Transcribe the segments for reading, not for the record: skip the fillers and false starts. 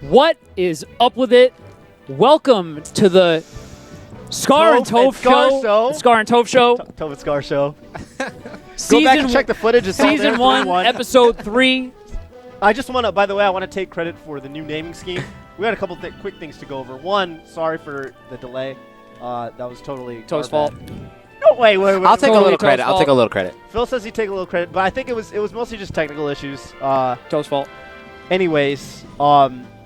What is up with it? Welcome to the Scar and Toph show. Scar and Toph show. Toph and Scar show. Go back and check the footage. It's Season 1, Episode 3. I just want to, by the way, I want to take credit for the new naming scheme. We had a couple quick things to go over. One, sorry for the delay. That was totally Toph's fault. No, wait. I'll take a little credit. I'll take a little credit. Phil says he'd take a little credit, but I think it was mostly just technical issues. Toph's fault. Anyways,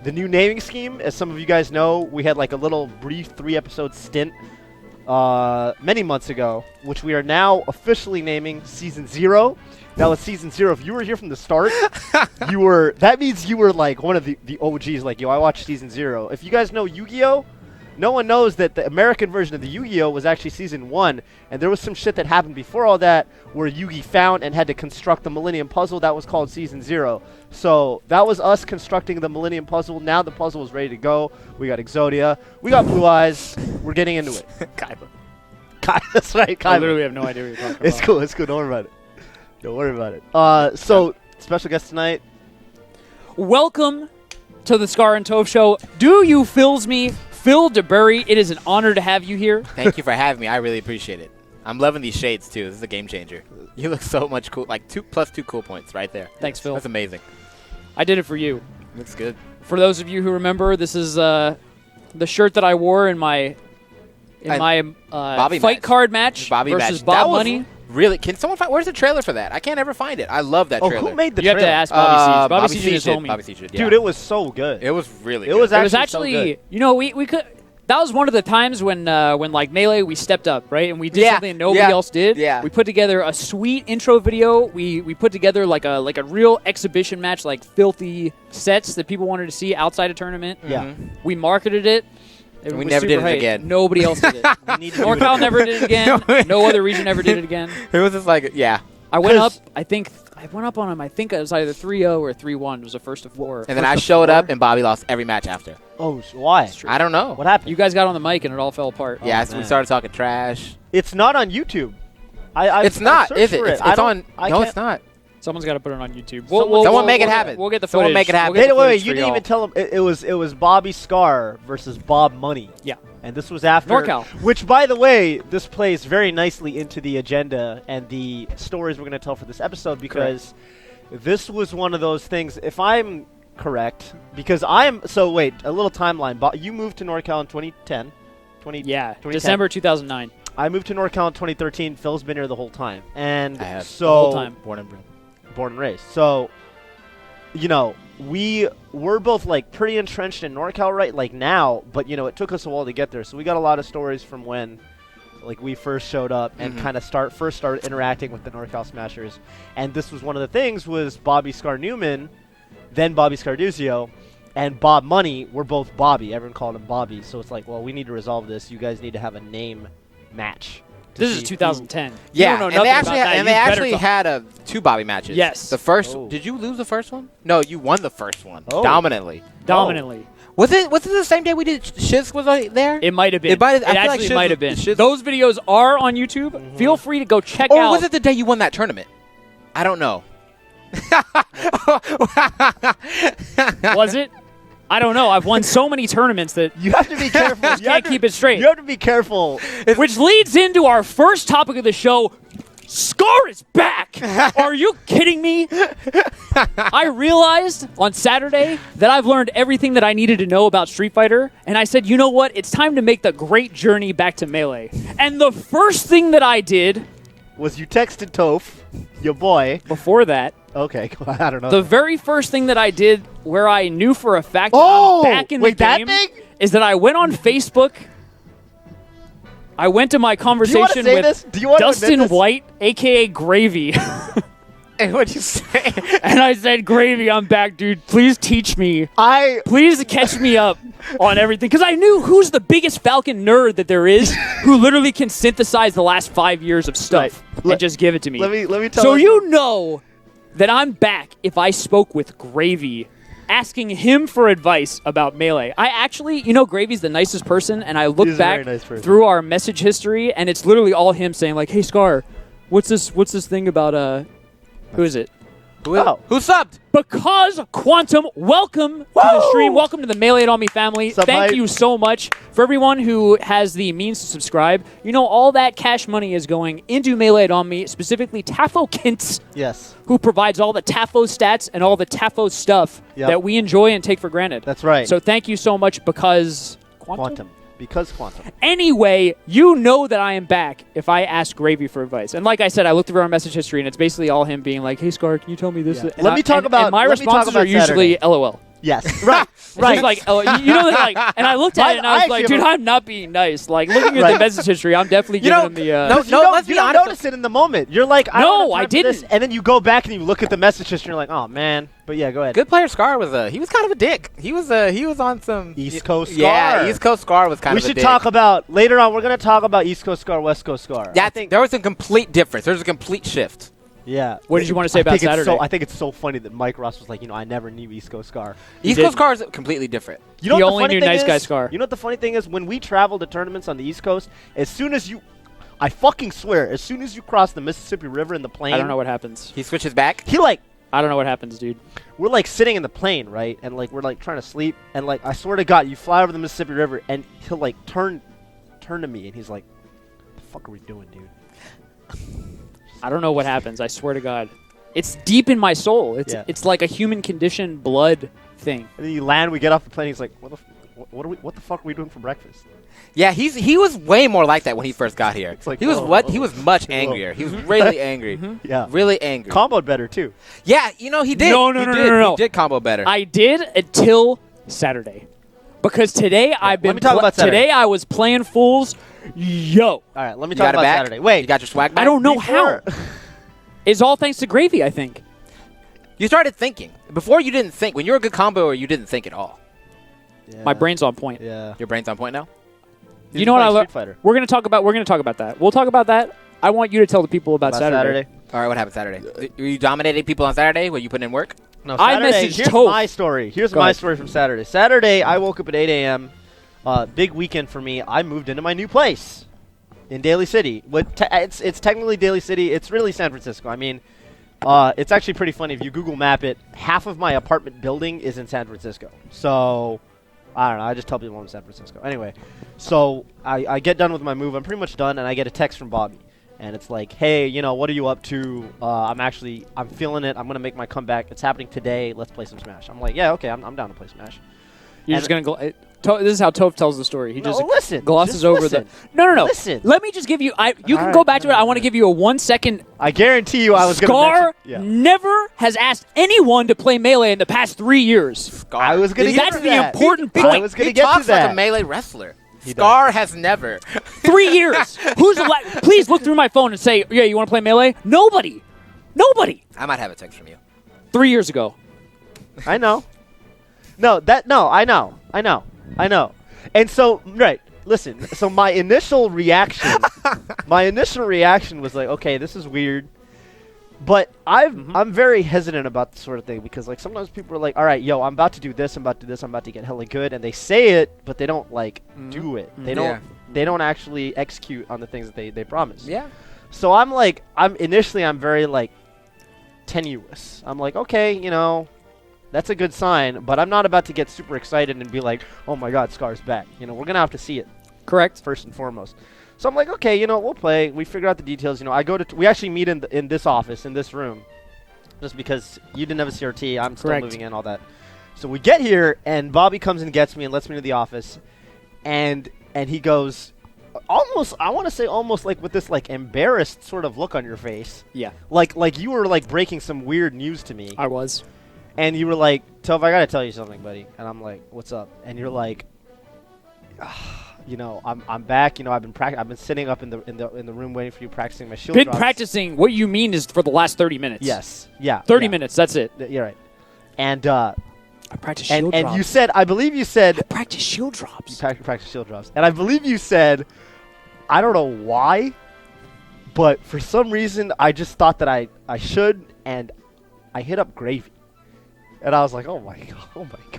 the new naming scheme, as some of you guys know, we had like a little brief 3-episode stint many months ago, which we are now officially naming Season 0. That was Season 0. If you were here from the start, that means you were like one of the OGs. Like, yo, I watched Season 0. If you guys know Yu-Gi-Oh!, no one knows that the American version of the Yu-Gi-Oh! Was actually Season 1, and there was some shit that happened before all that where Yugi found and had to construct the Millennium Puzzle. That was called Season 0. So that was us constructing the Millennium Puzzle. Now the puzzle is ready to go. We got Exodia. We got Blue Eyes. We're getting into it. Kaiba. That's right, Kaiba. I literally have no idea what you're talking about. It's cool. It's cool. Don't worry about it. So, special guest tonight. Welcome to the Scar and Toph show. Do you feels me? Phil DeBurry, it is an honor to have you here. Thank you for having me. I really appreciate it. I'm loving these shades, too. This is a game changer. You look so much cool. Like, 2 cool points right there. Thanks, Phil. That's amazing. I did it for you. Looks good. For those of you who remember, this is the shirt that I wore in my fight card match versus Bob Money. Really? Can someone find? Where's the trailer for that? I can't ever find it. I love that trailer. Who made the trailer? You have to ask Bobby Siege. Bobby Siege is homie. Bobby Siege did, yeah. Dude, it was so good. It was really good. It was actually so good. You know, we could. That was one of the times when like Melee, we stepped up, right? And we did something nobody else did. Yeah. We put together a sweet intro video. We put together like a real exhibition match, like filthy sets that people wanted to see outside a tournament. Yeah. Mm-hmm. We marketed it. We never did it again. Nobody else did it. NorCal never did it again. No other region ever did it again. It was just like, yeah. I went up on him. I think it was either 3-0 or 3-1. It was the first of 4. And then I showed up, and Bobby lost every match after. Oh, why? I don't know. What happened? You guys got on the mic, and it all fell apart. Yeah, so we started talking trash. It's not on YouTube. It's not, is it? It's on. No, it's not. Someone's got to put it on YouTube. Someone make it happen. We'll get the footage. Someone make it happen. Wait, you didn't even tell him. It was Bobby Scar versus Bob Money. Yeah. And this was after NorCal. Which, by the way, this plays very nicely into the agenda and the stories we're going to tell for this episode, because this was one of those things, if I'm correct, because wait, a little timeline. You moved to NorCal in 2010. 2010. December 2009. I moved to NorCal in 2013. Phil's been here the whole time. And the whole time. Born and bred. Born and raised. So, you know, we're both like pretty entrenched in NorCal right like now, but you know, it took us a while to get there. So we got a lot of stories from when like we first showed up and kind of first started interacting with the NorCal Smashers. And this was one of the things, was Bobby Scar Newman, then Bobby Scarduzio, and Bob Money were both Bobby. Everyone called him Bobby. So it's like, well, we need to resolve this. You guys need to have a name match. This is 2010. Yeah, and they actually had 2 Bobby matches. Yes. The first. Did you lose the first one? No, you won the first one dominantly. Was it the same day we did Shiz was there? It might have been. It actually might have been. Those videos are on YouTube. Feel free to go check out. Or was it the day you won that tournament? I don't know. Was it? I don't know. I've won so many tournaments that you have to be careful. You can't keep it straight. You have to be careful. Which leads into our first topic of the show. Scar is back. Are you kidding me? I realized on Saturday that I've learned everything that I needed to know about Street Fighter, and I said, you know what? It's time to make the great journey back to Melee. And the first thing that I did was you texted Toph, your boy. Before that. Okay, I don't know. The very first thing that I did where I knew for a fact that I'm back in the game is that I went on Facebook. I went to my conversation with Dustin White, a.k.a. Gravy. And what'd you say? And I said, Gravy, I'm back, dude. Please teach me. Please catch me up on everything. Because I knew who's the biggest Falcon nerd that there is who literally can synthesize the last 5 years of stuff and just give it to me. Let me tell you. So you know that I'm back if I spoke with Gravy, asking him for advice about Melee. I actually, you know, Gravy's the nicest person, and I look back through our message history, and it's literally all him saying, like, hey, Scar, what's this thing about, who is it? Who subbed? Because Quantum, welcome to the stream. Welcome to the Melee on Me family. Thank you so much. For everyone who has the means to subscribe, you know all that cash money is going into Melee on Me, specifically Tafo Kintz, who provides all the Tafo stats and all the Tafo stuff that we enjoy and take for granted. That's right. So thank you so much because Quantum. Because Quantum. Anyway, you know that I am back if I ask Gravy for advice. And like I said, I looked through our message history, and it's basically all him being like, hey, Scar, can you tell me this? Yeah. Let me talk about my responses are usually LOL. Yes, right. It's like, you know, like, and I looked at it and I was like, dude, I'm not being nice. Like, looking at the message history, I'm definitely giving him the. You don't notice it in the moment. You're like, I didn't. And then you go back and you look at the message history, and you're like, oh man. But yeah, go ahead. Good player Scar was he was kind of a dick. He was on some East Coast Scar. Yeah, East Coast Scar was kind of a dick. We should talk about later on. We're gonna talk about East Coast Scar, West Coast Scar. Yeah, I think there was a complete difference. There's a complete shift. Yeah. What did you want to say about Saturday? I think it's so funny that Mike Ross was like, I never knew East Coast Scar. East Coast Scar is completely different. You know he what only knew Nice Guy Scar. You know what the funny thing is? When we travel to tournaments on the East Coast, as soon as you, I fucking swear, as soon as you cross the Mississippi River in the plane. I don't know what happens. He switches back? I don't know what happens, dude. We're like sitting in the plane, right? And like we're like trying to sleep. And like, I swear to God, you fly over the Mississippi River and he'll like turn to me and he's like, what the fuck are we doing, dude? I don't know what happens. I swear to God. It's deep in my soul. It's like a human condition blood thing. And then you land, we get off the plane. He's like, "What the fuck are we doing for breakfast?" Yeah, he was way more like that when he first got here. It's like, he was much angrier. He was really angry. Yeah, really angry. Comboed better too. Yeah, he did. No. He did combo better. I did until Saturday, because today today I was playing fools. Yo. All right, let me talk about Saturday. Wait, you got your swag back? I don't know how. It's all thanks to Gravy, I think. You started thinking. Before you didn't think. When you were a good comboer, you didn't think at all. Yeah. My brain's on point. Yeah. Your brain's on point now? You know what I learned? We're gonna talk about that. We'll talk about that. I want you to tell the people about Saturday. All right, what happened Saturday? Were you dominating people on Saturday? Were you putting in work? No, Saturday, here's my story. Here's my story from Saturday. Saturday, I woke up at 8 a.m. Big weekend for me. I moved into my new place in Daly City. It's technically Daly City. It's really San Francisco. I mean, it's actually pretty funny. If you Google map it, half of my apartment building is in San Francisco. So, I don't know. I just tell people I'm in San Francisco. Anyway, so I get done with my move. I'm pretty much done, and I get a text from Bobby. And it's like, hey, what are you up to? I'm feeling it. I'm going to make my comeback. It's happening today. Let's play some Smash. I'm like, yeah, okay. I'm down to play Smash. You're just going to go... This is how Toph tells the story. He just glosses over the... No. Listen. Let me just give you... You can go back to it. I want to give you a 1 second... I guarantee you I was going to mention... Scar never has asked anyone to play Melee in the past 3 years. Scar. I was going to get to that. That's the important point. I was going to get to that. He talks like a Melee wrestler. Scar has never. 3 years. Please look through my phone and say, yeah, you want to play Melee? Nobody. I might have a text from you. 3 years ago. I know. I know. And so, right, listen. So my initial reaction was like, okay, this is weird. But I'm very hesitant about this sort of thing because, like, sometimes people are like, all right, yo, I'm about to do this, I'm about to get hella good, and they say it, but they don't like do it. They don't actually execute on the things that they promise. Yeah. So I'm very like tenuous. I'm like, okay, that's a good sign, but I'm not about to get super excited and be like, oh my God, Scar's back. We're gonna have to see it. Correct. First and foremost. So I'm like, okay, we'll play. We figure out the details. We actually meet in this office, in this room, just because you didn't have a CRT. I'm still moving in, all that. So we get here, and Bobby comes and gets me and lets me into the office, and he goes, almost, I want to say almost like with this like embarrassed sort of look on your face. Yeah. Like you were like breaking some weird news to me. I was. And you were like, Toph, I gotta tell you something, buddy. And I'm like, what's up? And you're like, I'm back. I've been sitting up in the room waiting for you, practicing my shield drops. Practicing. What you mean is for the last 30 minutes. Yes. Yeah. 30 minutes. That's it. You're right. And I practice shield drops. And you said, I believe you said, I practice shield drops. You practice shield drops. And I believe you said, I don't know why, but for some reason I just thought that I should, and I hit up Gravy. And I was like, oh my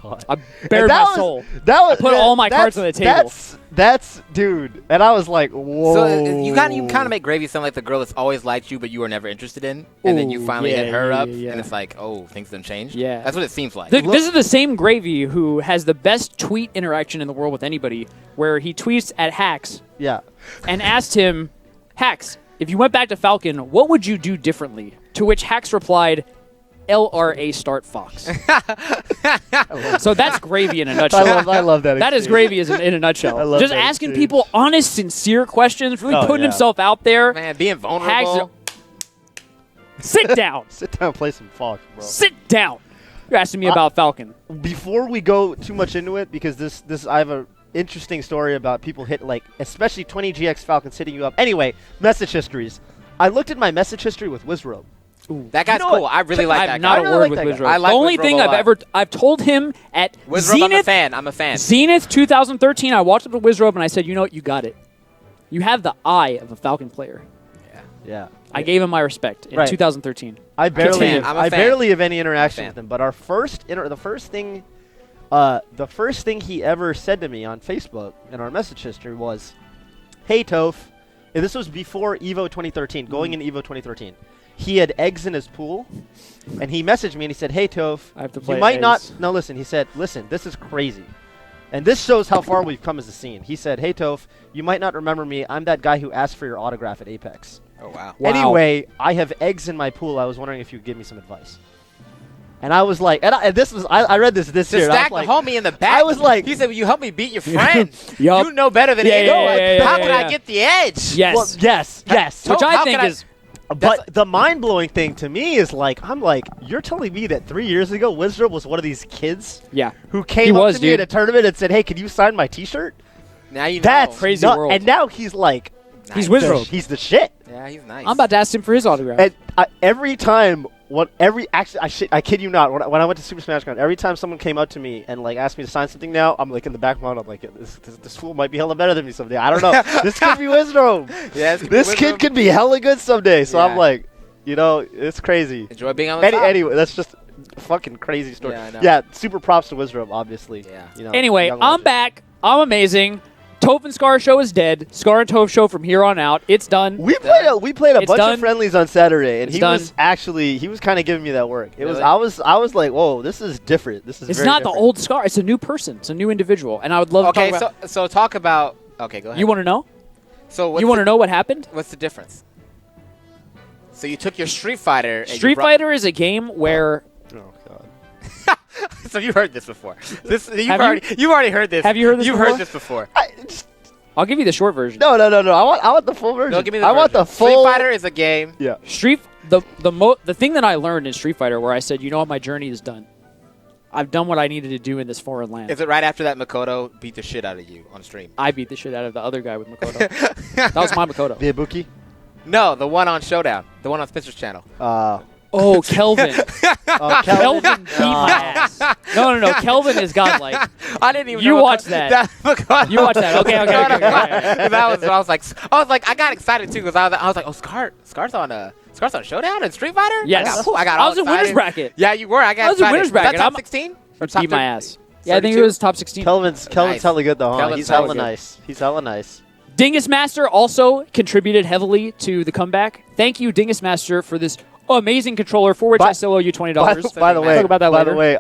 god. I bared my soul. I put all my cards on the table. That's dude. And I was like, whoa. So you kind of make Gravy sound like the girl that's always liked you, but you were never interested in, and then you finally hit her up, and it's like, oh, things done changed. Yeah, that's what it seems like. This is the same Gravy who has the best tweet interaction in the world with anybody, where he tweets at Hax. Yeah. And asked him, Hax, if you went back to Falcon, what would you do differently? To which Hax replied, LRA start Fox. So that's Gravy in a nutshell. I love that. That is Gravy in a nutshell. Just asking people honest, sincere questions, really putting himself out there. Man, being vulnerable. Sit down. Sit down and play some Fox, bro. Sit down. You're asking me about Falcon. Before we go too much into it, because this I have a interesting story about people especially 20GX Falcons hitting you up. Anyway, message histories. I looked at my message history with Wizrobe. Ooh. That guy's cool. I really like that guy. I'm not a word with Wizrobe. The only thing I've told him at Zenith. I'm a fan. Zenith 2013, I walked up to Wizrobe and I said, you know what, you got it. You have the eye of a Falcon player. Yeah. I gave him my respect in 2013. I barely have any interaction with him, but the first thing he ever said to me on Facebook in our message history was, "Hey Toph," and this was before Evo 2013, going into Evo 2013. He had eggs in his pool, and he messaged me and he said, "Hey Toph, I have to play you might eggs. not." No, listen. He said, "Listen, this is crazy." And this shows how far we've come as a scene. He said, "Hey Toph, you might not remember me. I'm that guy who asked for your autograph at Apex." Oh, wow. Anyway, I have eggs in my pool. I was wondering if you could give me some advice. And I was like, I read this year. Stack the homie in the back. I was like, he said, "Will you help me beat your friend? Yup. You know better than him. How can I get the edge?" Yes. Well, yes. Which I think is... But the mind-blowing thing to me is I'm like, you're telling me that 3 years ago, Wizrobe was one of these kids who came up to me at a tournament and said, "Hey, can you sign my T-shirt?" Now you know. That's crazy world. And now he's like... He's Wizrobe. He's the shit. Yeah, he's nice. I'm about to ask him for his autograph. And every time... I kid you not. When I went to Super Smash Bros., every time someone came up to me and asked me to sign something now, I'm in the back of my mind, I'm like, this fool might be hella better than me someday. I don't know. This could be Wizrobe. Yeah, this kid could be hella good someday. So I'm like, it's crazy. Enjoy being on the top. Anyway, that's just a fucking crazy story. Yeah, super props to Wizrobe, obviously. Yeah. Anyway, I'm back. I'm amazing. Toph and Scar show is dead. Scar and Toph show from here on out. It's done. We played a bunch of friendlies on Saturday, and he was kind of giving me that work. It was I was like, whoa, this is different. This is It's not different. the old Scar. It's a new person. It's a new individual, and I would love to talk about. So talk about. Okay, go ahead. You want to know? So you want to know what happened? What's the difference? So you took your Street Fighter. Street Fighter is a game where. Oh God. So you heard this before. You've already heard this. Have you heard this? You've heard this before. I'll give you the short version. No. I want the full version. No, give me the I want the full. Street Fighter is a game. Yeah. The thing that I learned in Street Fighter, where I said, you know what, my journey is done. I've done what I needed to do in this foreign land. Is it right after that Makoto beat the shit out of you on stream? I beat the shit out of the other guy with Makoto. That was my Makoto. The Ibuki? No, the one on Showdown. The one on Spencer's channel. Oh, Kelvin. Kelvin beat my ass. No. Kelvin is godlike. I didn't even. You know watch that. You watch that. Okay. I was like, I got excited too because I was like, oh, Scar's on Showdown and Street Fighter. Yes. I was in winners bracket. Yeah, you were. I was in winners bracket. Top 16. Beat my ass. Yeah, I think it was top 16. Kelvin's hella good though. Huh? He's hella nice. He's hella nice. Dingus Master also contributed heavily to the comeback. Thank you, Dingus Master, for this amazing controller, for which I still owe you $20. By the way, talk about that later.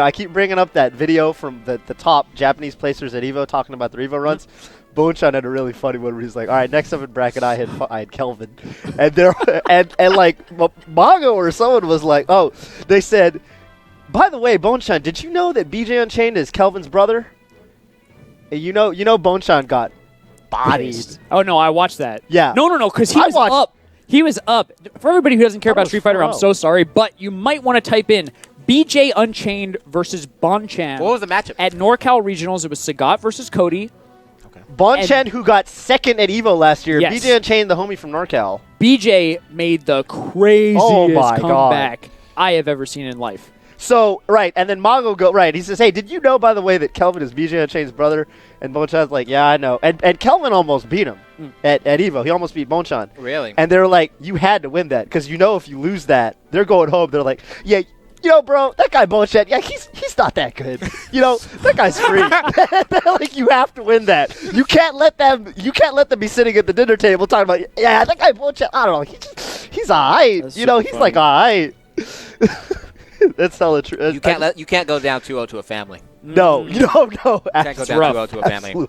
I keep bringing up that video from the top Japanese placers at Evo talking about the Evo runs. Bonchan had a really funny one where he's like, "All right, next up in bracket, I had Kelvin," and there and Mago or someone was like, "Oh," they said, "By the way, Bonchan, did you know that BJ Unchained is Kelvin's brother?" And you know, Bonchan got bodied. Oh no, I watched that. Yeah. No, because he was up. He was up. For everybody who doesn't care about Street Fighter, I'm so sorry, but you might want to type in BJ Unchained versus Bonchan. What was the matchup? At NorCal Regionals, it was Sagat versus Cody. Okay. Bonchan, who got second at Evo last year. Yes. BJ Unchained, the homie from NorCal. BJ made the craziest comeback I have ever seen in life. So, right, and then Mago he says, "Hey, did you know, by the way, that Kelvin is BJ Unchained's brother?" And Bonchan's like, "Yeah, I know." And Kelvin almost beat him at Evo. He almost beat Bonchan. Really? And they're like, "You had to win that, because if you lose that, they're going home." They're like, "Yeah, bro, that guy Bonchet, yeah, he's not that good. That guy's free. Like, you have to win that. You can't let them be sitting at the dinner table talking about, yeah, that guy Bonchet, I don't know, he's alright. He's funny. Like alright. That's tell the truth. You can't go down 2-0 to a family. No. You can't go down 2-0 to a family.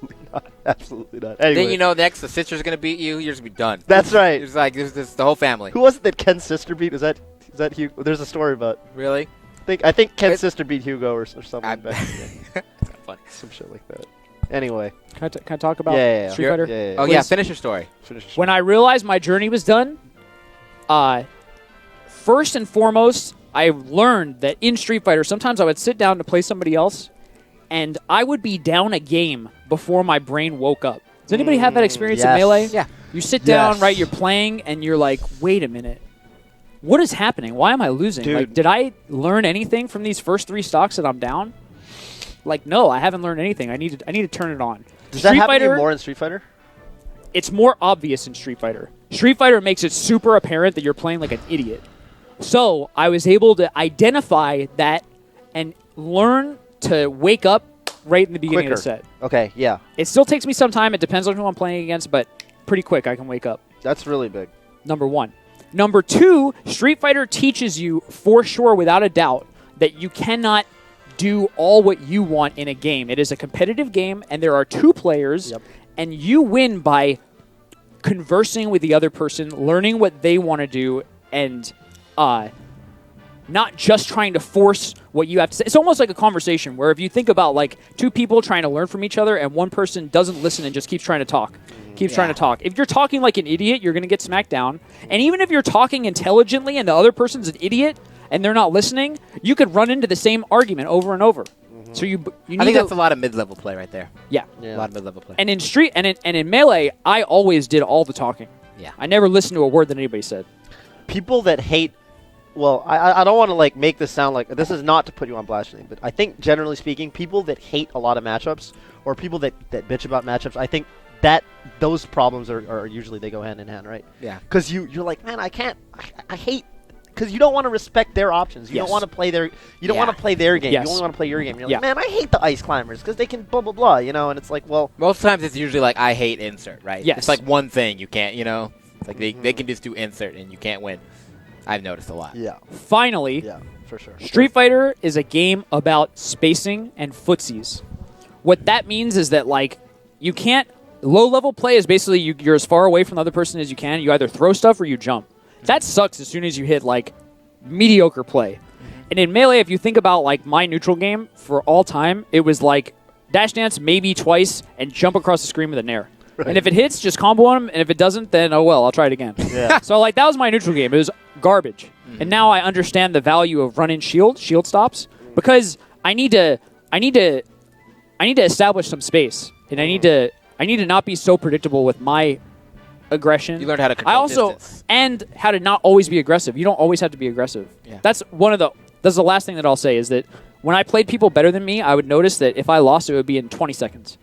Absolutely not. Anyway. Then next the sister's gonna beat you. You're just gonna be done. That's right. It's like this the whole family. Who was it that Ken's sister beat? Is that Hugo? There's a story about. Really? I think Ken's sister beat Hugo or something back in the day. Funny. Some shit like that. Anyway. Can I talk about Street Fighter? Yeah. Oh yeah, finish your story. When I realized my journey was done, first and foremost, I learned that in Street Fighter, sometimes I would sit down to play somebody else, and I would be down a game before my brain woke up. Does anybody have that experience in Melee? Yeah. You sit down, right, you're playing, and you're like, wait a minute. What is happening? Why am I losing? Dude. Like, did I learn anything from these first 3 stocks that I'm down? Like, no, I haven't learned anything. I need to turn it on. Does that happen to you more in Street Fighter? It's more obvious in Street Fighter. Street Fighter makes it super apparent that you're playing like an idiot. So I was able to identify that and learn to wake up right in the beginning of the set. Okay, yeah. It still takes me some time. It depends on who I'm playing against, but pretty quick I can wake up. That's really big. Number 1. Number 2, Street Fighter teaches you for sure, without a doubt, that you cannot do all what you want in a game. It is a competitive game, and there are 2 players, and you win by conversing with the other person, learning what they want to do, and not just trying to force what you have to say. It's almost like a conversation where if you think about like 2 people trying to learn from each other and one person doesn't listen and just keeps trying to talk. Trying to talk. If you're talking like an idiot, you're going to get smacked down. And even if you're talking intelligently and the other person's an idiot and they're not listening, you could run into the same argument over and over. So you need I think that's a lot of mid-level play right there. Yeah. A lot of mid-level play. And in Street and in Melee, I always did all the talking. Yeah. I never listened to a word that anybody said. People that hate. Well, I don't want to like make this sound like this is not to put you on blast, but I think generally speaking, people that hate a lot of matchups or people that bitch about matchups, I think that those problems are usually they go hand in hand, right? Yeah. Because you're like, man, I hate because you don't want to respect their options. You don't want to play their want to play their game. You only want to play your game. You're like, man, I hate the ice climbers because they can blah blah blah, and it's like, well, most times it's usually like I hate insert, right? Yes. It's like one thing you can't, like they can just do insert and you can't win. I've noticed a lot. Yeah. Finally, yeah, for sure. Street Fighter is a game about spacing and footsies. What that means is that like you can't. Low-level play is basically you're as far away from the other person as you can. You either throw stuff or you jump. That sucks as soon as you hit, like, mediocre play. And in Melee, if you think about, like, my neutral game for all time, it was, like, dash dance maybe twice and jump across the screen with a nair. Right. And if it hits, just combo on him. And if it doesn't, then, oh, well, I'll try it again. Yeah. So, like, that was my neutral game. It was garbage. And now I understand the value of run-in shield stops, because I need to establish some space. And I need to not be so predictable with my aggression. You learned how to control distance. And how to not always be aggressive. You don't always have to be aggressive. Yeah. That's the last thing that I'll say is that when I played people better than me, I would notice that if I lost, it would be in 20 seconds.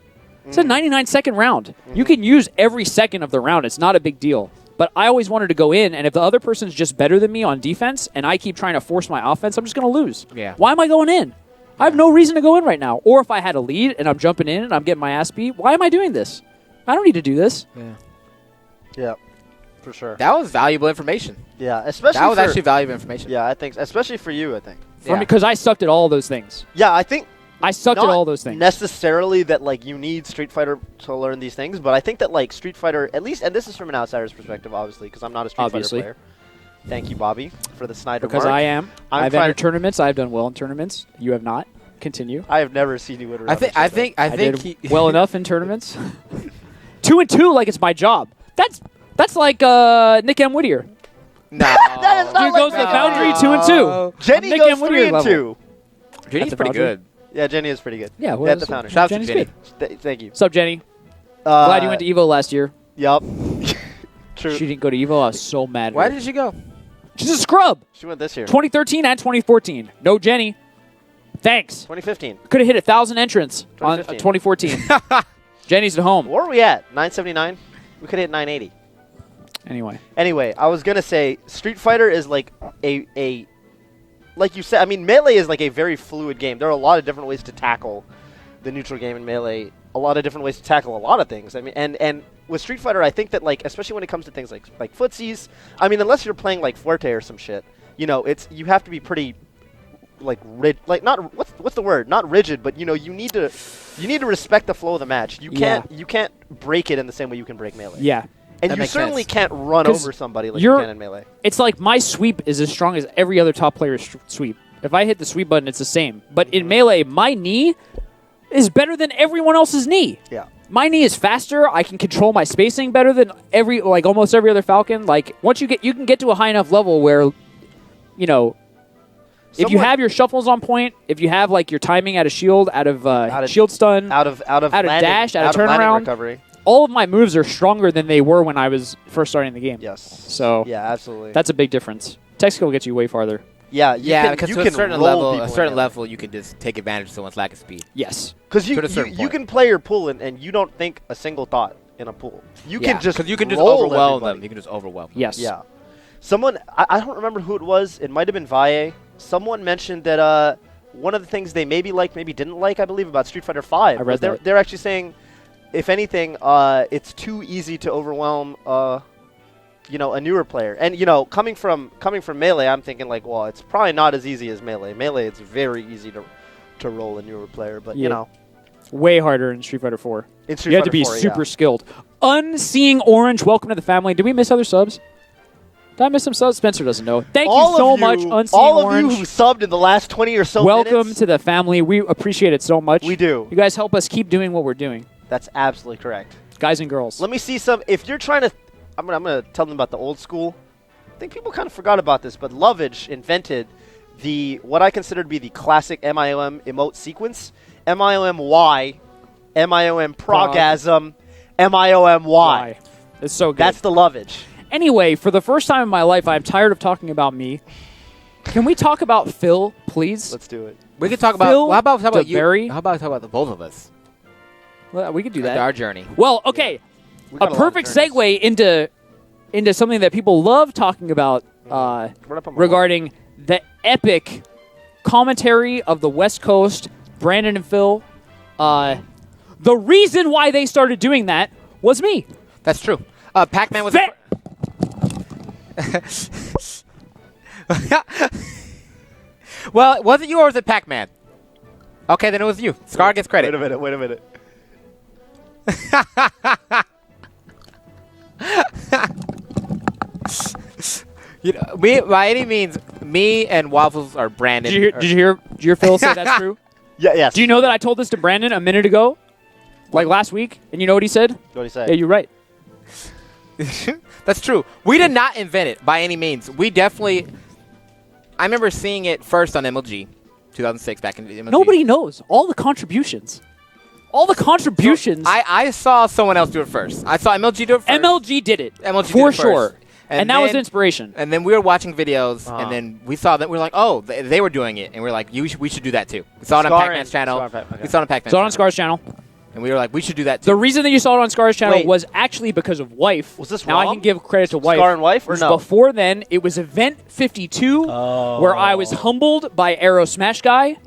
It's a 99-second round. You can use every second of the round. It's not a big deal. But I always wanted to go in, and if the other person's just better than me on defense, and I keep trying to force my offense, I'm just going to lose. Yeah. Why am I going in? I have no reason to go in right now. Or if I had a lead and I'm jumping in and I'm getting my ass beat, why am I doing this? I don't need to do this. Yeah. Yeah, for sure. That was valuable information. Yeah, especially that was actually valuable information. Yeah, I think, especially for you, I think. For me, because I sucked at all those things. Yeah, I think I sucked at all those things. Necessarily that like you need Street Fighter to learn these things, but I think that like Street Fighter, at least, and this is from an outsider's perspective, obviously, because I'm not a Street Fighter player. Thank you, Bobby, for the Snyder Because mark. I am. I've entered tournaments. I've done well in tournaments. You have not. Continue. I have never seen you win. I think I did well enough in tournaments. 2-2, like it's my job. That's like Nick M. Whittier. No, that is not Dude goes to the Foundry 2-2. Jenny Nick goes M. Whittier's 3-2. Jenny's pretty good. Yeah, Jenny is pretty good. Yeah, at the Foundry. Shout out to Jenny. Thank you. What's up, Jenny? Glad you went to EVO last year. Yup. True. She didn't go to EVO. I was so mad. Why did she go? She's a scrub. She went this year. 2013 and 2014. No Jenny. Thanks. 2015. Could have hit 1,000 entrants on 2014. Jenny's at home. Where are we at? 979? We could hit 980. Anyway, I was going to say Street Fighter is like a like you said, I mean, Melee is like a very fluid game. There are a lot of different ways to tackle the neutral game in Melee. A lot of different ways to tackle a lot of things. I mean, and with Street Fighter, I think that like, especially when it comes to things like footsies, I mean, unless you're playing like Fuerte or some shit, you know, you have to be pretty like not what's the word? Not rigid, but you know, you need to respect the flow of the match. You can't break it in the same way you can break Melee. Yeah. And that you certainly can't run over somebody like you can in Melee. It's like my sweep is as strong as every other top player's sweep. If I hit the sweep button, it's the same. But in Melee, my knee is better than everyone else's knee. Yeah. My knee is faster. I can control my spacing better than almost every other Falcon. Like once you can get to a high enough level where, you know, if you have your shuffles on point, if you have like your timing out of shield, out of shield stun, out of dash, out of turnaround, recovery, all of my moves are stronger than they were when I was first starting the game. Yes. So yeah, absolutely. That's a big difference. Tech skill gets you way farther. Yeah, because to a certain level, you can just take advantage of someone's lack of speed. Yes. Because you can play your pool and you don't think a single thought in a pool. You can just overwhelm them. You can just overwhelm them. Yes. Yeah. Someone, I don't remember who it was. It might have been Valle. Someone mentioned that one of the things they maybe liked, maybe didn't like, I believe, about Street Fighter V. I read that. They're actually saying, if anything, it's too easy to overwhelm, you know, a newer player. And you know, coming from Melee, I'm thinking like, well, it's probably not as easy as Melee. Melee, it's very easy to roll a newer player, but you know, way harder in Street Fighter 4. You have to be super skilled. Unseeing Orange, welcome to the family. Did we miss other subs? Did I miss some subs? Spencer doesn't know. Thank you so much, Unseeing Orange. All of you who subbed in the last 20 or so minutes. Welcome minutes. to the family. We appreciate it so much. We do. You guys help us keep doing what we're doing. That's absolutely correct. Guys and girls. Let me see some. If you're trying to, I'm gonna tell them about the old school. I think people kind of forgot about this, but Lovage invented what I consider to be the classic MIOM emote sequence. MIOM-Y, MIOM Progasm, MIOM-Y. It's so good. That's the Lovage. Anyway, for the first time in my life, I'm tired of talking about me. Can we talk about Phil, please? Let's do it. We could talk about. How about talk about you? How about talk about the both of us? Well, we could do that. Our journey. Well, okay. A perfect segue into something that people love talking about regarding the epic commentary of the West Coast, Brandon and Phil. The reason why they started doing that was me. That's true. Pac-Man was. Well, was it you or was it Pac-Man? Okay, then it was you. Scar gets credit. Wait a minute. You know, by any means, me and Waffles are Brandon. Did you hear Phil say that's true? Yeah, yes. Do you know that I told this to Brandon a minute ago? Like last week? And you know what he said? What did he say? Yeah, you're right. That's true. We did not invent it by any means. We definitely... I remember seeing it first on MLG, 2006, back in MLG. Nobody knows. All the contributions. So I saw someone else do it first. I saw MLG do it first. MLG did it. MLG for did it sure. First. And that was inspiration. And then we were watching videos, and then we saw that. We were like, oh, they were doing it. And we were like, we should do that too. We saw it on Pac-Man's channel. We saw it on Pac-Man's channel. Scar's channel. And we were like, we should do that too. The reason that you saw it on Scar's channel was actually because of Wife. Was this Now wrong? I can give credit to Wife. Scar and Wife or no? Before then, it was Event 52, where I was humbled by Arrow Smash Guy.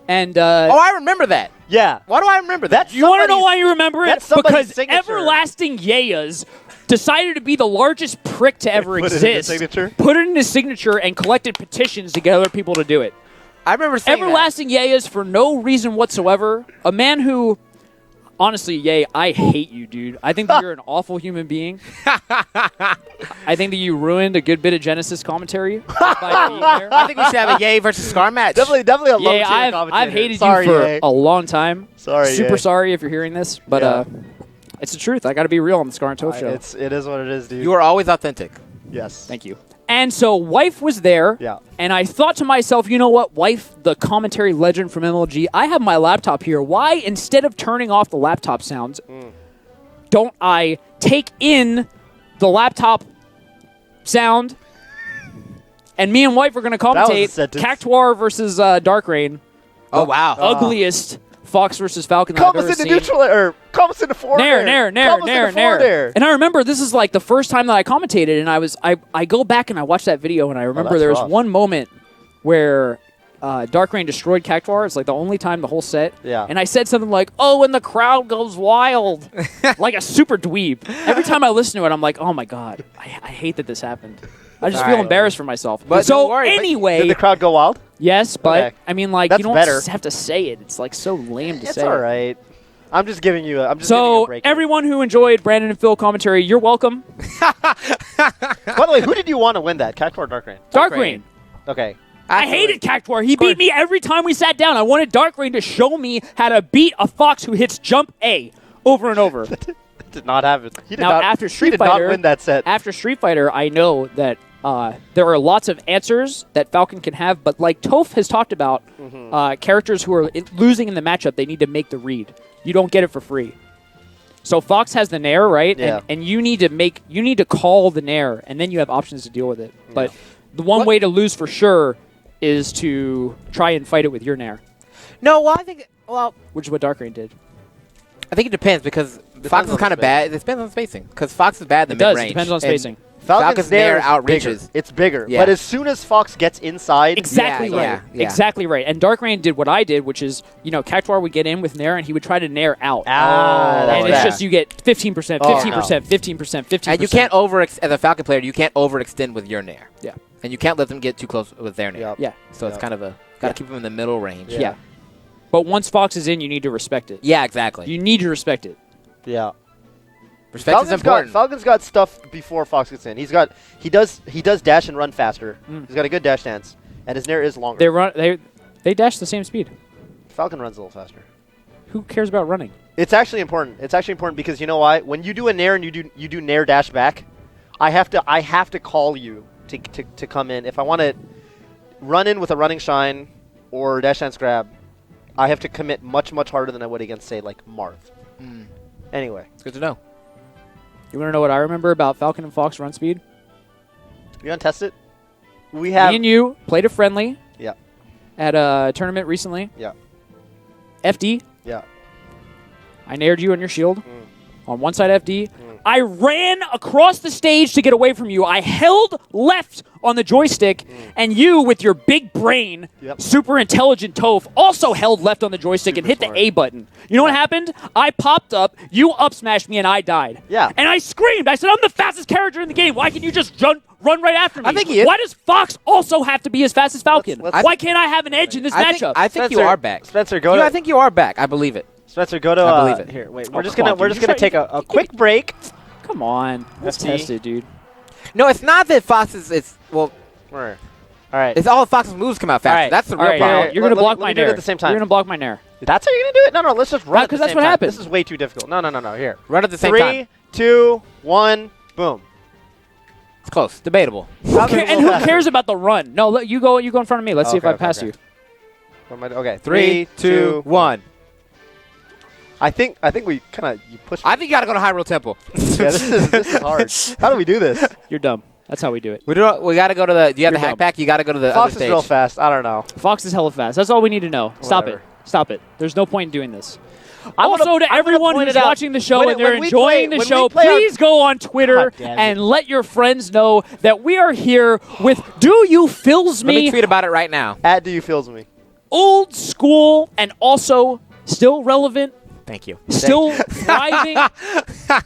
And I remember that. Yeah. Why do I remember that? You want to know why you remember it? Because signature. Everlasting Yeas decided to be the largest prick to ever exist. Put it in his signature? Put it in his signature and collected petitions to get other people to do it. I remember saying Everlasting Yeas for no reason whatsoever. A man who... Honestly, Ye, I hate you, dude. I think that you're an awful human being. I think that you ruined a good bit of Genesis commentary by being there. I think we should have a Ye versus Scar match. Definitely a low tier commentary. I've hated you for a long time. Sorry, Super sorry if you're hearing this, but it's the truth. I got to be real on the Scar and Toph show. It is what it is, dude. You are always authentic. Yes. Thank you. And so Wife was there, and I thought to myself, you know what, Wife, the commentary legend from MLG, I have my laptop here. Why, instead of turning off the laptop sounds, don't I take in the laptop sound, and me and Wife are going to commentate Cactuar versus Dark Rain. Oh, wow. Ugliest Fox versus Falcon that I've ever seen. Come us into forward air. Nair. And I remember this is like the first time that I commentated, and I go back and I watched that video, and I remember there was one moment where Dark Rain destroyed Cactuar. It's like the only time the whole set. Yeah. And I said something like, "Oh, and the crowd goes wild," like a super dweeb. Every time I listen to it, I'm like, "Oh my god, I hate that this happened." I just feel Alright. embarrassed for myself. But so don't worry, but- anyway, Did the crowd go wild? yes, but Okay. I mean, like That's you don't better. have to say it. It's like so lame to It's say. all it. right. I'm just giving you. I'm just giving you a So break. here. everyone who enjoyed Brandon and Phil commentary, you're welcome. By the way, who did you want to win that? Cactuar or Dark Rain? Dark Rain. Rain. Okay. I hated Cactuar. He beat me every time we sat down. I wanted Dark Rain to show me how to beat a fox who hits jump A over and over. Did not have it. He did Now, not, after he Street did Fighter, not win that set. After Street Fighter, I know that there are lots of answers that Falcon can have, but like Toph has talked about, characters who are losing in the matchup, they need to make the read. You don't get it for free. So Fox has the nair, right? Yeah. And you need to call the nair, and then you have options to deal with it. But the one way to lose for sure is to try and fight it with your nair, No, well, I think which is what Dark Rain did. I think it depends because Fox is on kind of the bad. It depends on spacing because Fox is bad in It the does. mid-range. It depends on and spacing. Falcon's nair is outreaches. bigger. It's bigger. Yeah. But as soon as Fox gets inside, Exactly Yeah, right. yeah. Exactly right. And Dark Rain did what I did, which is, Cactuar would get in with nair, and he would try to nair out. that's And it's bad. just you get 15%, 15%, 15%, 15%. And you can't as a Falcon player, you can't overextend with your nair. Yeah. And you can't let them get too close with their nair. Yep. Yeah. So it's Yep. kind of gotta Yeah. keep them in the middle range. Yeah. But once Fox is in, you need to respect it. Yeah, exactly. You need to respect it. Yeah. Respect is important. Falcon's got stuff before Fox gets in. He does dash and run faster. He's got a good dash dance, and his nair is longer. They dash the same speed. Falcon runs a little faster. Who cares about running? It's actually important. It's actually important because you know why? When you do a nair and you do nair dash back, I have to call you to come in. If I want to run in with a running shine or dash dance grab, I have to commit much harder than I would against say like Marth. Anyway, It's good to know. You want to know what I remember about Falcon and Fox run speed? you want to test it? We have Me and you played a friendly yeah at a tournament recently. yeah FD. yeah. I naired you on your shield. On one side FD. I ran across the stage to get away from you. I held left on the joystick, and you, with your big brain, Yep. super intelligent Toph, also held left on the joystick and hit smart. the A button. You know what happened? I popped up, you up smashed me, and I died. Yeah. And I screamed. I said, I'm the fastest character in the game. Why can you just run right after me? I think he is. Why does Fox also have to be as fast as Falcon? let's- Why can't I have an edge in this matchup? I think you Spencer- are back. Spencer, go to- I think you are back. I believe it. Spencer, go to. I believe it. Here, wait. Oh, We're just come gonna on, we're dude. just gonna take a quick break. Come on. Let's FT. test it, dude. No, it's not that Fox is. It's well, All right. it's all Fox's moves come out faster. All right. That's the All real right, problem. You're going to Let me- block let my me do it nair. at the same time. You're going to block my nair. That's how you're gonna do it? No, let's just run. No, at the 'cause that's same what time. happened. This is way too difficult. No. Here. Run at the same 3, time. 2, 1, boom. It's close. Debatable. And who cares about the run? No, look, you go in front of me. Let's see if I pass okay. you. Okay. 3, 2, 1. I think we kind of you pushed. I think you got to go to Hyrule Temple. Yeah, this is hard. How do we do this? You're dumb. That's how we do it. We got to go to the. Do you have You're the hack dumb. pack? You got to go to the Fox other is stage. real fast. I don't know. Fox is hella fast. That's all we need to know. Stop Whatever. it. Stop it. There's no point in doing this. I'm Also, gonna- to I'm gonna everyone point who's it out. watching the show When and they're we enjoying play- the when show, we play our- please go on Twitter God damn it. and let your friends know that we are here with Do You Fills Let me Me, tweet about it right now. At Do You Feels Me? old school and also still relevant, Thank you. still thriving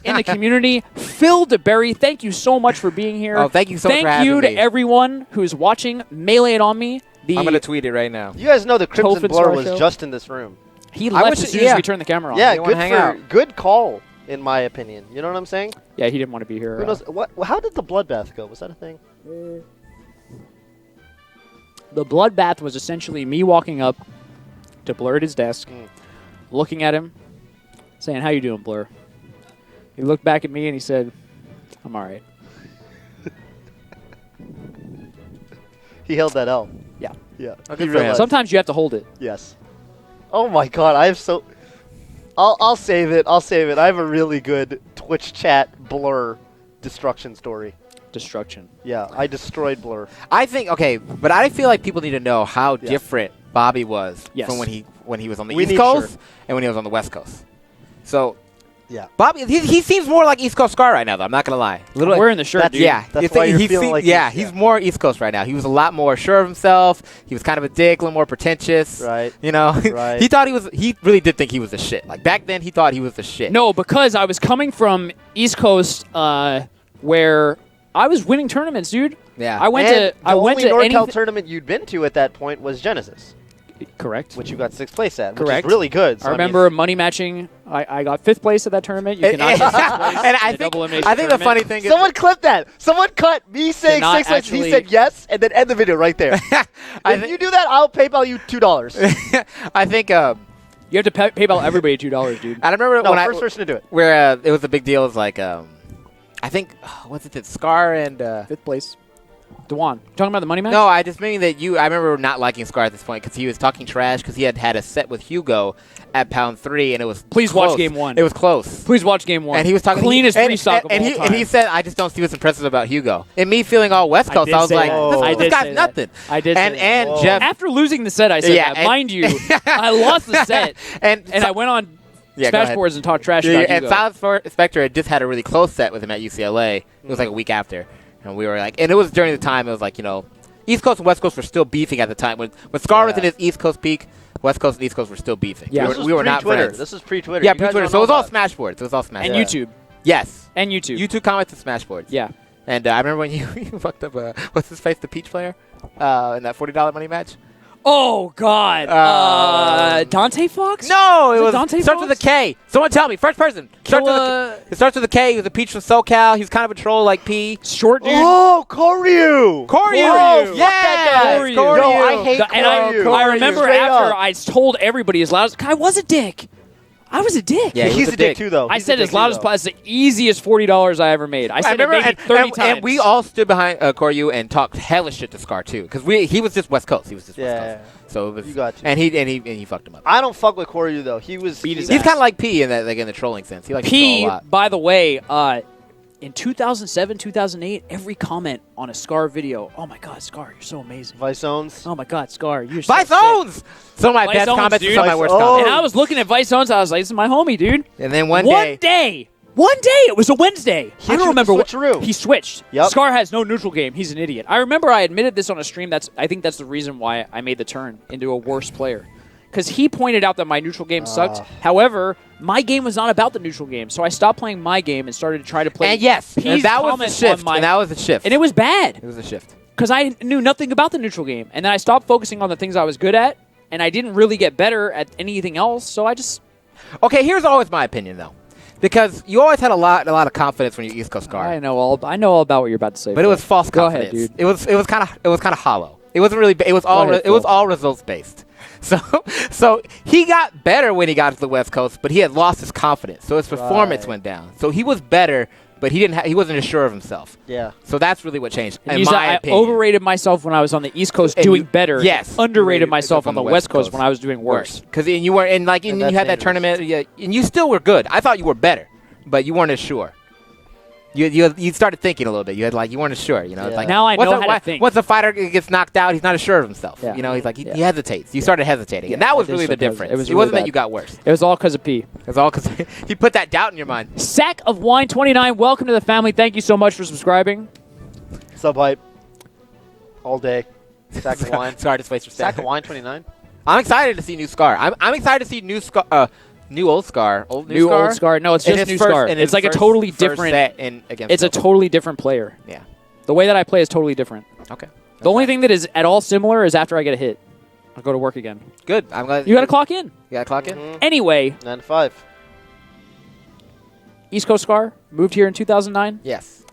in the community. Phil DeBerry, thank you so much for being here. Oh, thank you so much for Thank you having to me. everyone who's watching Melee It On Me. I'm going to tweet it right now. You guys know the Crimson Toph Blur Star was Show. just in this room. He I left wish as it- soon as yeah. we turned the camera on. Yeah, They wanna good hang for out. good call in my opinion. You know what I'm saying? Yeah, he didn't want to be here. Who knows? What? How did the bloodbath go? Was that a thing? The bloodbath was essentially me walking up to Blur at his desk, looking at him, saying, "How you doing, Blur?" He looked back at me and he said, "I'm all right." He held that L. Yeah. Yeah. Oh, He good for him. realized. Sometimes you have to hold it. Yes. Oh my God! I have so. I'll save it. I'll save it. I have a really good Twitch chat Blur destruction story. Destruction. Yeah, I destroyed Blur. I think but I feel like people need to know how different Bobby was Yes. from when he was on the We East need Coast sure. and when he was on the West Coast. So Yeah. Bobby, he seems more like East Coast Scar right now, though. I'm not gonna lie. I'm wearing the shirt, That's- dude. Yeah, That's you why think you're he feeling seem- like yeah, he's- he's more East Coast right now. He was a lot more sure of himself. He was kind of a dick, a little more pretentious. Right. You know, Right. he really did think he was the shit. Like back then, he thought he was the shit. No, because I was coming from East Coast, where I was winning tournaments, dude. Yeah. I went And to the only NorCal anything. tournament you'd been to at that point was Genesis, Correct. which you got 6th place at, which Correct. is really good. So I remember money matching. I got 5th place at that tournament. You And, cannot get 6th place and in I a think double elimination I think the funny tournament. thing is someone clipped that. Someone cut me saying Cannot 6th place. He actually- said yes, and then end the video right there. I If think you do that, I'll PayPal you $2. I think You have to pay PayPal everybody $2, dude. I remember No, when first person to do it. where it was a big deal. It was like I think what's it? Scar and 5th place. Dewan. Talking about the money match? no, I just mean that I remember not liking Scar at this point because he was talking trash because he had a set with Hugo at pound 3 and it was Please watch close. game 1. It was close. Please watch game 1. And he was talking cleanest and, restock of and all he, time. and he said, "I just don't see what's impressive about Hugo." And me feeling all West Coast, did I was say like, that. "This, I this did guy's say that. nothing." I did say And that. and Whoa. Jeff, After losing the set, I said Yeah, that. and- Mind you, I lost the set, and I went on Yeah, go ahead. Smashboards and talked trash Yeah, about and Hugo. Silence Spectre had just had a really close set with him at UCLA. It was like a week after, and we were like, and it was during the time it was like East Coast and West Coast were still beefing at the time when Scar was Yeah. in his East Coast peak. West Coast and East Coast were still beefing. Yeah. This we were was not pre-Twitter. friends. This is pre-Twitter. Yeah, You guys pre-Twitter. don't So it was know all about Smashboards. It was all Smashboards. and Yeah. YouTube. Yes. And YouTube. YouTube comments and Smashboards. Yeah. And I remember when you fucked up, what's his face, the Peach player, in that $40 money match? Oh, God. Dante Fox? No, it Was it was Dante starts with a Fox? K. Someone tell me. First person. It starts with a K. He was a Peach from SoCal. He was kind of a troll like P. Short dude. Oh, Koryu! Koryu. fuck Yeah. that guy. Koryu. Koryu. Yo, I hate And Koryu. I remember Straight after up. I told everybody as loud as I was a dick. I was a dick. Yeah, he He's was a dick too, though. I He's a said dick as loud too, as though. possible. It's the easiest $40 I ever made. I said it maybe 30 times. And we all stood behind Koryu and talked hella shit to Scar too, because he was just West Coast. He was just West Yeah. Coast. So it was, You got to. and he fucked him up. I don't fuck with Koryu though. He was. Beat his He's ass. kind of like P in that, like in the trolling sense. He likes to troll P, a lot. by the way, in 2007, 2008, every comment on a Scar video, oh my God, Scar, you're so amazing. Vice owns. Oh my God, Scar, you're so Vice sick. owns some of my Vice best owns, comments and dude. some of my worst Vice comments. And I was looking at Vice Owns, I was like, this is my homie, dude. And then one One day, day, it was a Wednesday. He I don't remember what. switcheroo. He switched. Yep. Scar has no neutral game. He's an idiot. I remember I admitted this on a stream. I think that's the reason why I made the turn into a worse player. Because he pointed out that my neutral game sucked. However, my game was not about the neutral game, so I stopped playing my game and started to try to play. and yes, P's and that was the comments shift. on my- And that was the shift. and it was bad It was a shift. because I knew nothing about the neutral game, and then I stopped focusing on the things I was good at, and I didn't really get better at anything else. So I just Okay, here's always my opinion though, because you always had a lot of confidence when you East Coast Scar. I know all about what you're about to say. But it was false Go confidence. ahead, dude. It was kind of hollow. It wasn't really. It was all. ahead, It was Phil. all results based. So he got better when he got to the West Coast, but he had lost his confidence. So his performance Right. went down. So he was better, but he didn't. He wasn't as sure of himself. Yeah. So that's really what changed. And In you said my I opinion. overrated myself when I was on the East Coast And doing you- better. yes. Underrated Underrated myself on the West Coast when I was doing worse. Because you were and like And and that's you had that dangerous. tournament, yeah, and you still were good. I thought you were better, but you weren't as sure. You started thinking a little bit. You weren't as sure. You know, it's Yeah. like Now I once know a- how to think. Once a fighter gets knocked out, he's not as sure of himself. Yeah. You know, he's like he Yeah. hesitates. You started hesitating, and Yeah, that I was did really the start to difference. hesitate. It was It really wasn't that bad. you got worse. It was all because of P. It was all because he put that doubt in your mind. Sack of Wine 29. Welcome to the family. Thank you so much for subscribing. Sub hype. All day. Sack of wine. Sorry, just waste your Sack stack. of wine 29. I'm excited to see new Scar. I'm excited to see new Scar. New old Scar. New old Scar. No, it's In just his new first- Scar. in It's his like a first- totally first different. set against It's a Silver. totally different player. Yeah. The way that I play is totally different. Okay. The only thing that is at all similar is after I get a hit, I'll go to work again. Good. I'm glad You got to clock in. You got to clock in. Mhm. Anyway, 9 to 5. East Coast Scar moved here in 2009. Yes.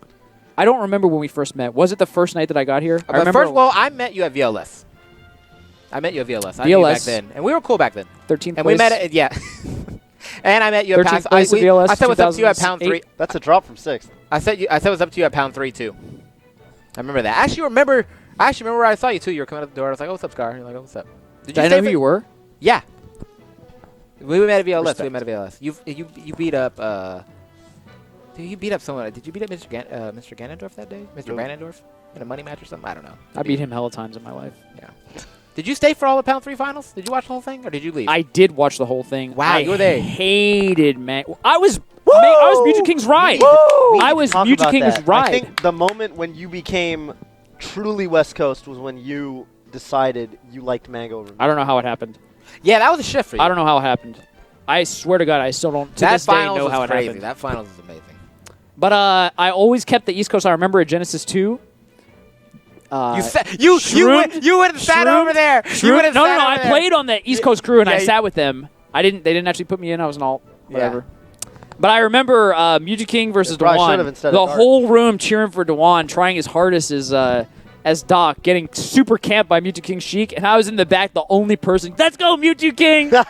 I don't remember when we first met. Was it the first night that I got here? I But remember first, well, I met you at VLS. I met you at VLS. I knew you back VLS. then, and we were cool back then. 13th And place. we met at yeah. And I met you at 13th pound. place at VLS, I said what's up to you at pound 3. 2008. That's a drop from 6th. I said what's up to you at pound 3 too. I remember that. I actually remember where I saw you too. You were coming out the door. I was like, "Oh, what's up, Scar?" You're like, "Oh, what's up?" Did I stay know who for- you were? Yeah. We met at VLS. We Respect. met at VLS. You beat up. Dude, you beat up someone. Did you beat up Mr. Ganondorf that day? Mr. No. Ganondorf in a money match or something? I don't know. I beat him hella times in my life. Yeah. Did you stay for all the pound 3 finals? Did you watch the whole thing, or did you leave? I did watch the whole thing. Wow, I you were there. hated, man. I was I was Mutant King's ride. I was Talk Mutant about King's that. ride. I think the moment when you became truly West Coast was when you decided you liked mango. Over I don't know how it happened. Yeah, that was a shift for you. I don't know how it happened. I swear to God, I still don't to That this day finals know was how it crazy. happened. That finals is amazing. But I always kept the East Coast. I remember at Genesis 2. You would have sat over there. You would have No, sat over I there. played on the East Coast crew and I Yeah, sat with them. They didn't actually put me in. I was an alt, Yeah. whatever. But I remember Muji King versus Probably should have Dewan. instead The of Dark. whole room cheering for Dewan, trying his hardest as Doc, getting super camped by Mewtwo King Sheik, and I was in the back, the only person. Let's go, Mewtwo King! Get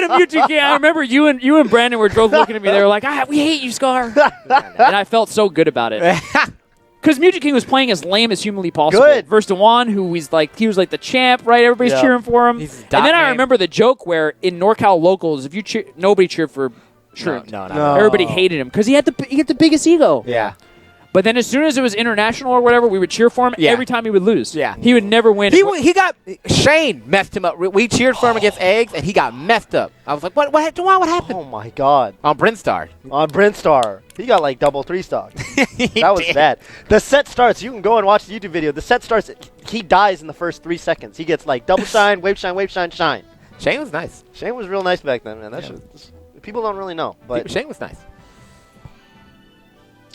him, Mewtwo King! I remember you and Brandon were both looking at me. They were like, we hate you, Scar. And I felt so good about it. Because Mewtwo King was playing as lame as humanly possible. Good. Versus Dewan, he was like the champ, right? Everybody's Yeah. cheering for him. He's And dot then I man. remember the joke where in NorCal locals, if you nobody cheered for Shrimp. No. Everybody hated him because he had the biggest ego. Yeah. But then as soon as it was international or whatever, we would cheer for him Yeah. every time he would lose. Yeah. He would never win. He got Shane messed him up. We cheered for him against eggs, and he got messed up. I was like, what happened? Oh my God! On Brinstar. On Brinstar, he got like double 3 stocks. He That was did. bad. The set starts. You can go and watch the YouTube video. The set starts. He dies in the first 3 seconds. He gets like double shine, wave shine, wave shine, shine. Shane was nice. Shane was real nice back then, man. That Yeah. people don't really know, but Shane was nice.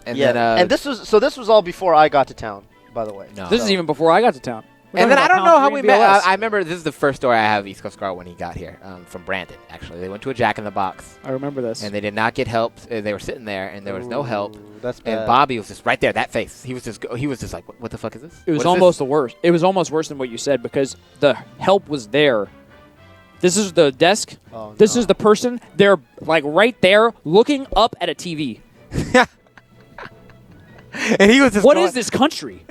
And yeah. then, And this was all before I got to town, by the way. No. This is even before I got to town. We're And then I talking don't about know how Pound we 3 met. BLS. I remember this is the first story I have of East Coast Scar when he got here from Brandon. Actually, they went to a Jack in the Box I remember this. and they did not get help. They were sitting there and there was no help. Ooh, that's bad. And Bobby was just right there, that face. He was just like, what the fuck is this? It was What is almost this? the worst. It was almost worse than what you said because the help was there. This is the desk. Oh, This no. is the person. They're like right there looking up at a TV. And he was just What going, is this country?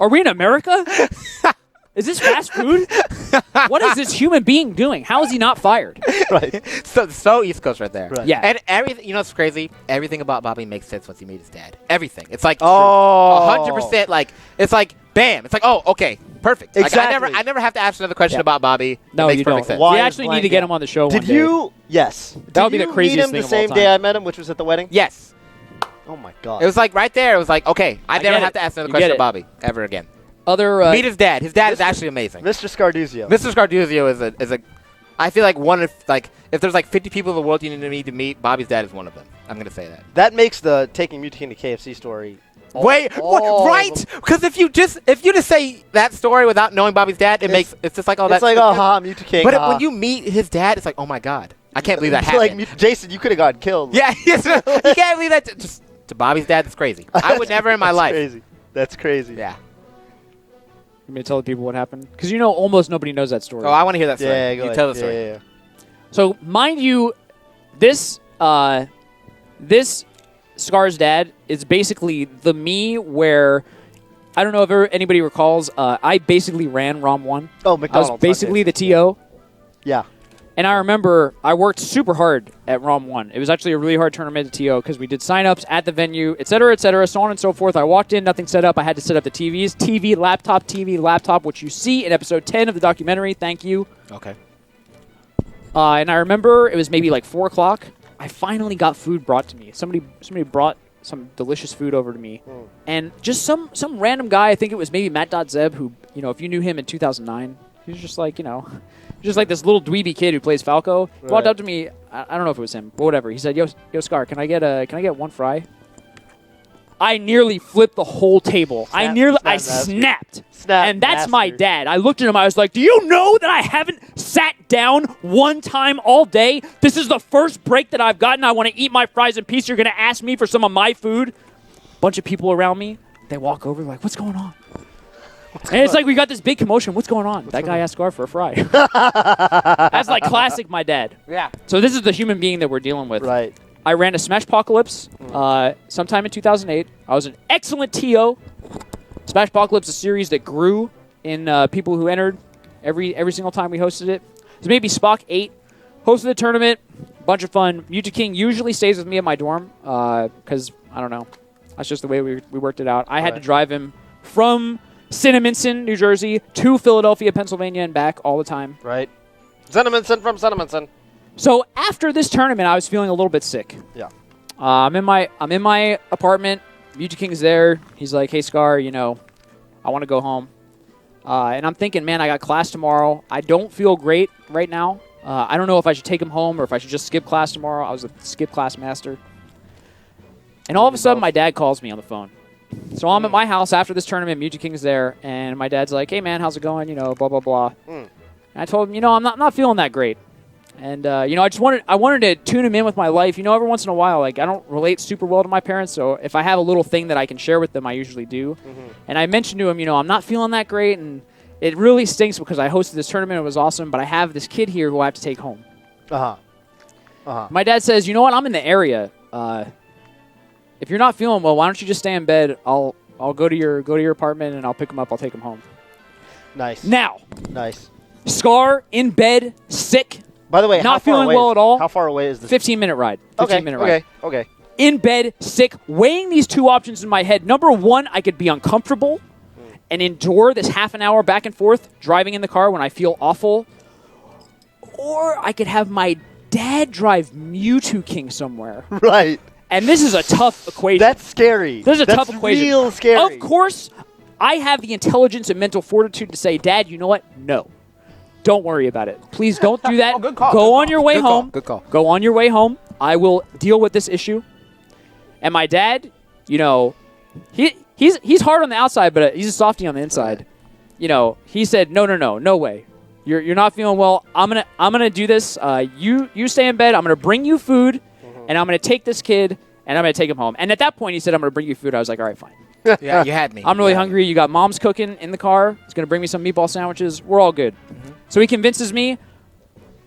Are we in America? Is this fast food? What is this human being doing? How is he not fired? right. So East Coast right there. Right. Yeah. And everything, you know what's crazy? Everything about Bobby makes sense once he meets his dad. Everything. It's like Oh. 100%. Like it's like bam. It's like okay, perfect. Like, Exactly. I never have to ask another question Yeah. about Bobby. No, it makes you perfect don't. sense. Why We is actually need blank to get out? him on the show Did one day. you? Yes. That would be Did the you craziest meet him thing the of all same time. day I met him, which was at the wedding? Yes. Oh my God. It was like right there. It was like okay, I I never get have it. to ask another You question get about Bobby ever again. Other Meet his dad. His dad is Mr. actually amazing. Mr. Scarduzio. Mr. Scarduzio is a. I feel like if there's like 50 people in the world you need to meet, Bobby's dad is one of them. I'm gonna say that. That makes the taking Mewtwo King to KFC story. Wait, all right? of them. Because if you just say that story without knowing Bobby's dad, it's just like oh It's that's like Mewtwo King. But when you meet his dad, it's like oh my god, I can't believe that It's happened. like Jason, you could have gotten killed. Yeah, you can't believe that. Just to Bobby's dad, that's crazy. I would never in my That's life. Crazy. That's crazy. Yeah. You may tell the people what happened because almost nobody knows that story. Oh, I want to hear that story. Yeah, you go ahead. tell the story. Yeah. So, mind you, this Scar's dad is basically the me where I don't know if anybody recalls. I basically ran ROM 1. Oh, I McDonald's. was basically the TO. Yeah. And I remember I worked super hard at ROM 1. It was actually a really hard tournament at TO because we did sign-ups at the venue, et cetera, so on and so forth. I walked in, nothing set up. I had to set up the TVs. TV, laptop, which you see in episode 10 of the documentary. Thank you. Okay. And I remember it was maybe like 4 o'clock. I finally got food brought to me. Somebody brought some delicious food over to me. And just some random guy, I think it was maybe Matt.Zeb, who, if you knew him in 2009, he was just like, just like this little dweeby kid who plays Falco. He walked Right. up to me. I don't know if it was him, but whatever. He said, "Yo, Scar, can I get one fry?" I nearly flipped the whole table. I snapped. Snap And that's my master. dad. I looked at him. I was like, "Do you know that I haven't sat down one time all day? This is the first break that I've gotten. I want to eat my fries in peace. You're going to ask me for some of my food?" Bunch of people around me. They walk over like, "What's going on?" And it's like we got this big commotion. What's going on? That guy asked Scar for a fry. That's like classic my dad. Yeah. So this is the human being that we're dealing with. Right. I ran a Smashpocalypse sometime in 2008. I was an excellent TO. Smashpocalypse, a series that grew in people who entered every single time we hosted it. So maybe Spock 8 hosted the tournament. Bunch of fun. Mewtwo King usually stays with me at my dorm because, I don't know, that's just the way we worked it out. I had to drive him from Cinnaminson, New Jersey, to Philadelphia, Pennsylvania, and back all the time. Right. Cinnamon from Cinnamon. So after this tournament, I was feeling a little bit sick. Yeah. I'm in my apartment. Muji King's there. He's like, "Hey, Scar, I want to go home." And I'm thinking, man, I got class tomorrow. I don't feel great right now. I don't know if I should take him home or if I should just skip class tomorrow. I was a skip class master. And all of a sudden, my dad calls me on the phone. So I'm at my house after this tournament. Muji King's there, and my dad's like, "Hey, man, how's it going? Blah blah blah." And I told him, I'm not feeling that great. And I wanted to tune him in with my life. Every once in a while, like I don't relate super well to my parents, so if I have a little thing that I can share with them, I usually do. And I mentioned to him, I'm not feeling that great, and it really stinks because I hosted this tournament. It was awesome, but I have this kid here who I have to take home. My dad says, "You know what? I'm in the area. If you're not feeling well, why don't you just stay in bed? I'll go to your apartment and I'll pick him up. I'll take him home." Nice. Now, Nice. Scar in bed, sick. By the way, Not how far feeling away well at all. How far away is this? 15-minute ride. 15-minute ride. Okay. In bed, sick, weighing these two options in my head. Number one, I could be uncomfortable and endure this half an hour back and forth driving in the car when I feel awful. Or I could have my dad drive Mewtwo King somewhere. Right. And this is a tough equation. That's scary. This is a That's tough equation. real scary. Of course, I have the intelligence and mental fortitude to say, "Dad, you know what? No. Don't worry about it. Please don't do that. Good call. Go Good on call. your way Good call. home. Good call. Go on your way home. I will deal with this issue." And my dad, he's hard on the outside, but he's a softie on the inside. He said, no way. You're not feeling well. I'm gonna do this. You stay in bed. I'm gonna bring you food, and I'm gonna take this kid and I'm gonna take him home. And at that point, he said, "I'm gonna bring you food." I was like, "All right, fine." Yeah, you had me. I'm really hungry. You got mom's cooking in the car. He's going to bring me some meatball sandwiches. We're all good. So he convinces me,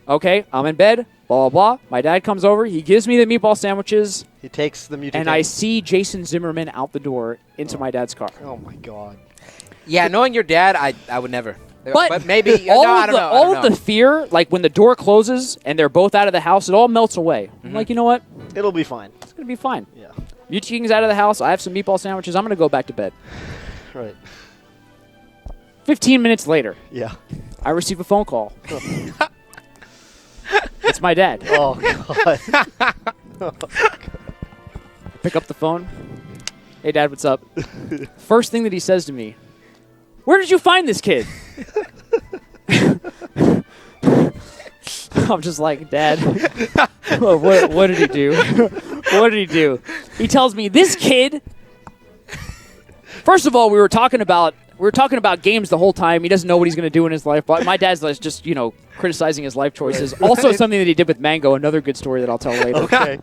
okay, I'm in bed, blah, blah, blah. My dad comes over. He gives me the meatball sandwiches. He takes the Mewtwo And King. I see Jason Zimmerman out the door into my dad's car. Oh, my God. Yeah, knowing your dad, I would never. But maybe all I of don't the know. all of the fear, like when the door closes and they're both out of the house, it all melts away. I'm like, you know what? It'll be fine. It's going to be fine. Yeah. Mewtwo King's out of the house. I have some meatball sandwiches. I'm going to go back to bed. Right. 15 minutes later, Yeah. I receive a phone call. It's my dad. Oh, God. Pick up the phone. "Hey, Dad, what's up?" First thing that he says to me, "Where did you find this kid?" I'm just like, "Dad, what did he do? What did he do?" He tells me, "This kid." First of all, we were talking about games the whole time. He doesn't know what he's going to do in his life. But my dad's just criticizing his life choices. Right. Also, something that he did with Mango. Another good story that I'll tell later. Okay.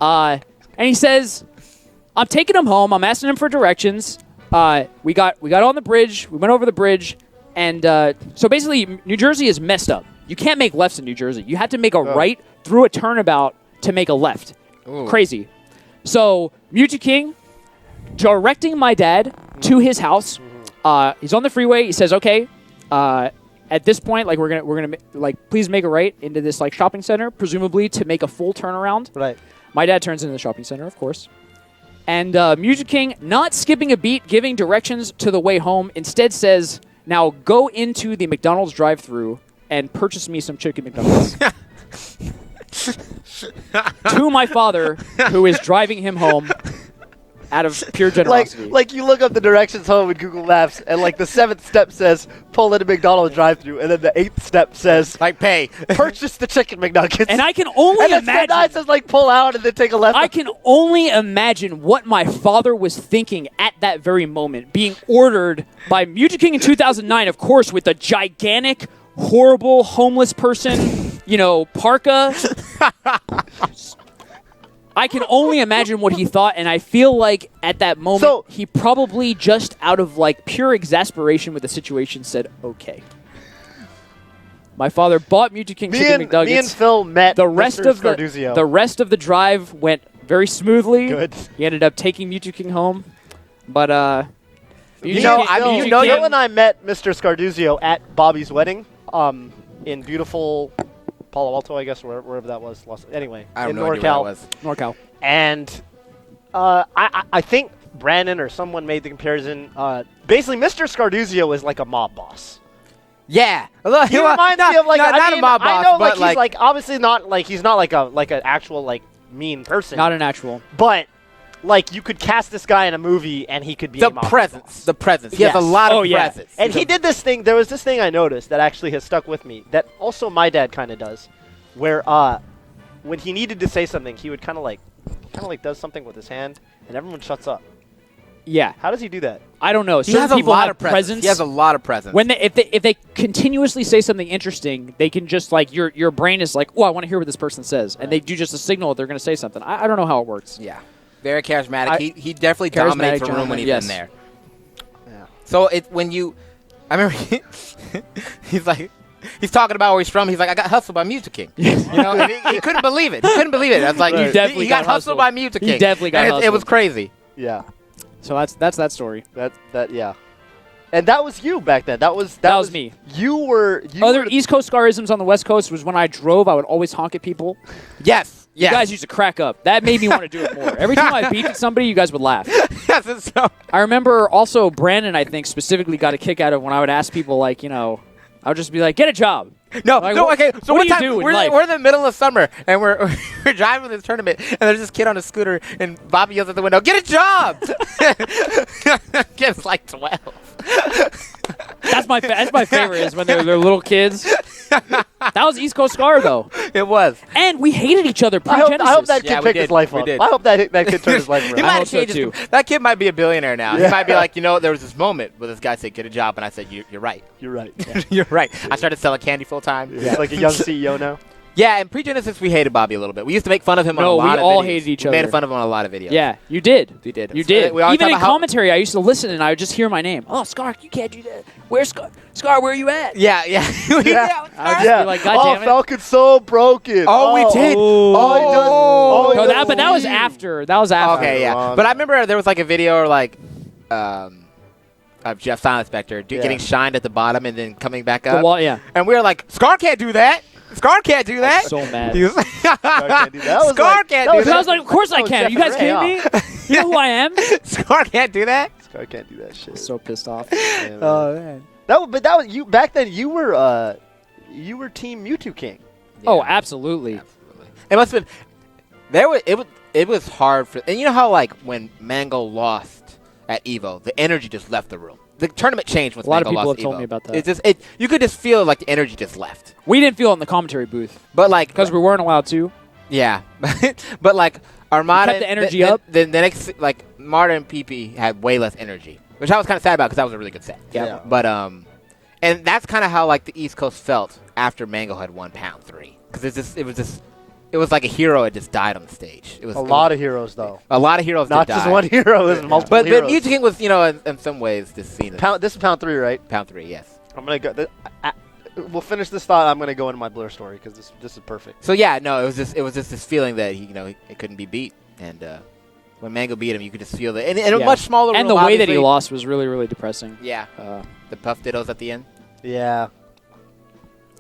And he says, "I'm taking him home. I'm asking him for directions. We got on the bridge. We went over the bridge, and so basically, New Jersey is messed up. You can't make lefts in New Jersey. You have to make a right through a turnabout to make a left. Ooh. Crazy. So Mewtwo King directing my dad to his house. He's on the freeway. He says, "Okay, at this point, like we're gonna please make a right into this shopping center, presumably to make a full turnaround." Right. My dad turns into the shopping center, of course. And Mewtwo King, not skipping a beat, giving directions to the way home, instead says, "Now go into the McDonald's drive-thru and purchase me some chicken McNuggets." To my father, who is driving him home out of pure generosity. Like you look up the directions home in Google Maps, and the 7th step says pull into McDonald's drive-thru, and then the 8th step says pay. purchase the chicken McNuggets. And I can only and then imagine. step 9 says pull out and then take a left. I can only imagine what my father was thinking at that very moment, being ordered by Mewtwo King in 2009, of course, with a gigantic, horrible, homeless person, parka. I can only imagine what he thought, and I feel like at that moment, he probably just out of pure exasperation with the situation said, "Okay." My father bought Mewtwo King chicken McNuggets. Me and Phil met the rest Mr. of Scarduzio. the rest of the drive went very smoothly. Good. He ended up taking Mewtwo King home, but Phil King, and I met Mr. Scarduzio at Bobby's wedding, in beautiful Palo Alto, I guess, wherever that was. Anyway, I don't in know NorCal. where that was. NorCal. And I think Brandon or someone made the comparison. Basically, Mr. Scarduzio is like a mob boss. Yeah, He reminds me of not a mob boss, I know, but he's obviously not he's not like an actual mean person. Not a natural. But like you could cast this guy in a movie and he could be The a mafia presence. boss. The presence. He has a Yes. lot of Oh, yeah. presence. And he did this thing. There was this thing I noticed that actually has stuck with me. That also my dad kind of does, where when he needed to say something, he would kind of like does something with his hand, and everyone shuts up. Yeah. How does he do that? I don't know. He Certain has a people lot have of presence. He has a lot of presence. When if they continuously say something interesting, they can just like your brain is like, oh, I want to hear what this person says, and they do just a signal that they're going to say something. I don't know how it works. Yeah. Very charismatic. He definitely dominates a room when he's in there. Yeah. So I remember he's talking about where he's from. He's like, I got hustled by Music King. You know, and he couldn't believe it. He couldn't believe it. I was like, Right. he got hustled by Music King. He definitely got And hustled. It was crazy. Yeah. So that's that story. That yeah. And that was you back then. That was me. You were Other East Coast scarisms on the West Coast was when I drove, I would always honk at people. Yes. You guys used to crack up. That made me want to do it more. Every time I beat somebody, you guys would laugh. Yes, it's so. I remember also Brandon, I think, specifically got a kick out of when I would ask people, like, you know, I would just be like, get a job. No, Like, no, what- okay. So what one do you time do in we're life? in the middle of summer and we're driving this tournament and there's this kid on a scooter and Bobby yells at the window, "Get a job!" Kid's like 12. That's my favorite is when they're little kids. That was East Coast Scar, though. It was. And we hated each other I pre-Genesis. hope that kid Yeah, we picked did. his life We up. did. I hope that kid turned his life He around. might hope have so, changed too. That kid might be a billionaire now. Yeah. He might be like, you know, there was this moment where this guy said, "Get a job," and I said, "You're right. You're right. You're right." I started selling candy full time. He's like a young CEO now. Yeah, and pre-Genesis, we hated Bobby a little bit. We used to make fun of him on a No, lot we of all videos. hated each We other. made fun of him on a lot of videos. Yeah, you did. We did. You did. We always Even talk in about how- commentary, I used to listen and I would just hear my name. Oh, Scar, you can't do that. Where's Scar? Scar, where are you at? Yeah. I would just Yeah. be like, God damn it. Falcon's so broken. Oh, we did. Oh, he does. Oh, he No, does but that was leave. after. That was after. Okay, yeah. wrong. But I remember there was like a video or like of Jeff Silent Spectre getting shined at the bottom and then coming back up. The wall, yeah. And we were like, Scar can't do that. Scar can't do that. So mad. He was Scar can't do that. That was Scar like- can't that do Because I that. was like, of course I was can. Jeff You guys and kidding Ray, me? You know who I am? Scar can't do that. Scar can't do that shit. So pissed off. Yeah, man. man. But that was you back then. You were Team Mewtwo King. Oh, absolutely. Absolutely. It must have been. It was hard for. And you know how like when Mango lost at Evo, the energy just left the room. The tournament changed when A lot of Mango people lost have told Evo. me about that. It's just you could just feel like the energy just left. We didn't feel it in the commentary booth But like because we weren't allowed to. yeah, but like Armada Kept the energy up. The next like Marta and PP had way less energy, which I was kind of sad about because that was a really good set. Yeah. But and that's kind of how like the East Coast felt after Mango had won Pound 3 because it was like a hero had just died on the stage. It was A lot of heroes though. a lot of heroes. Not did just die. one hero. It was multiple But heroes. Mewtwo King was, you know, in some ways this scene. This is Pound 3, right? Pound 3, yes. I'm gonna go. We'll finish this thought. I'm gonna go into my Blur story because this is perfect. So yeah, no, it was just this feeling that he couldn't be beat, and when Mango beat him, you could just feel that, and a Yeah. much smaller And room, the way that he obviously. lost was really, really depressing. Yeah, the puff dittos at the end. Yeah,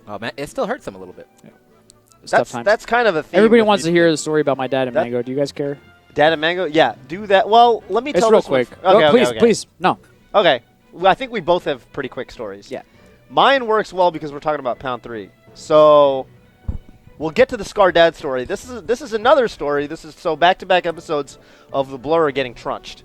Oh man, it still hurts him a little bit. It was a tough time. that's kind of a theme. Everybody with wants to Mewtwo hear King. the story about my dad and That- Mango. Do you guys care? Dad and Mango. Yeah, do that. Well, let me It's tell real this one quick. f- Okay, please, okay. please. No. Okay. Well, I think we both have pretty quick stories. Yeah. Mine works well because we're talking about Pound 3. So we'll get to the Scar Dad story. This is another story. This is so back-to-back episodes of the Blur getting trunched.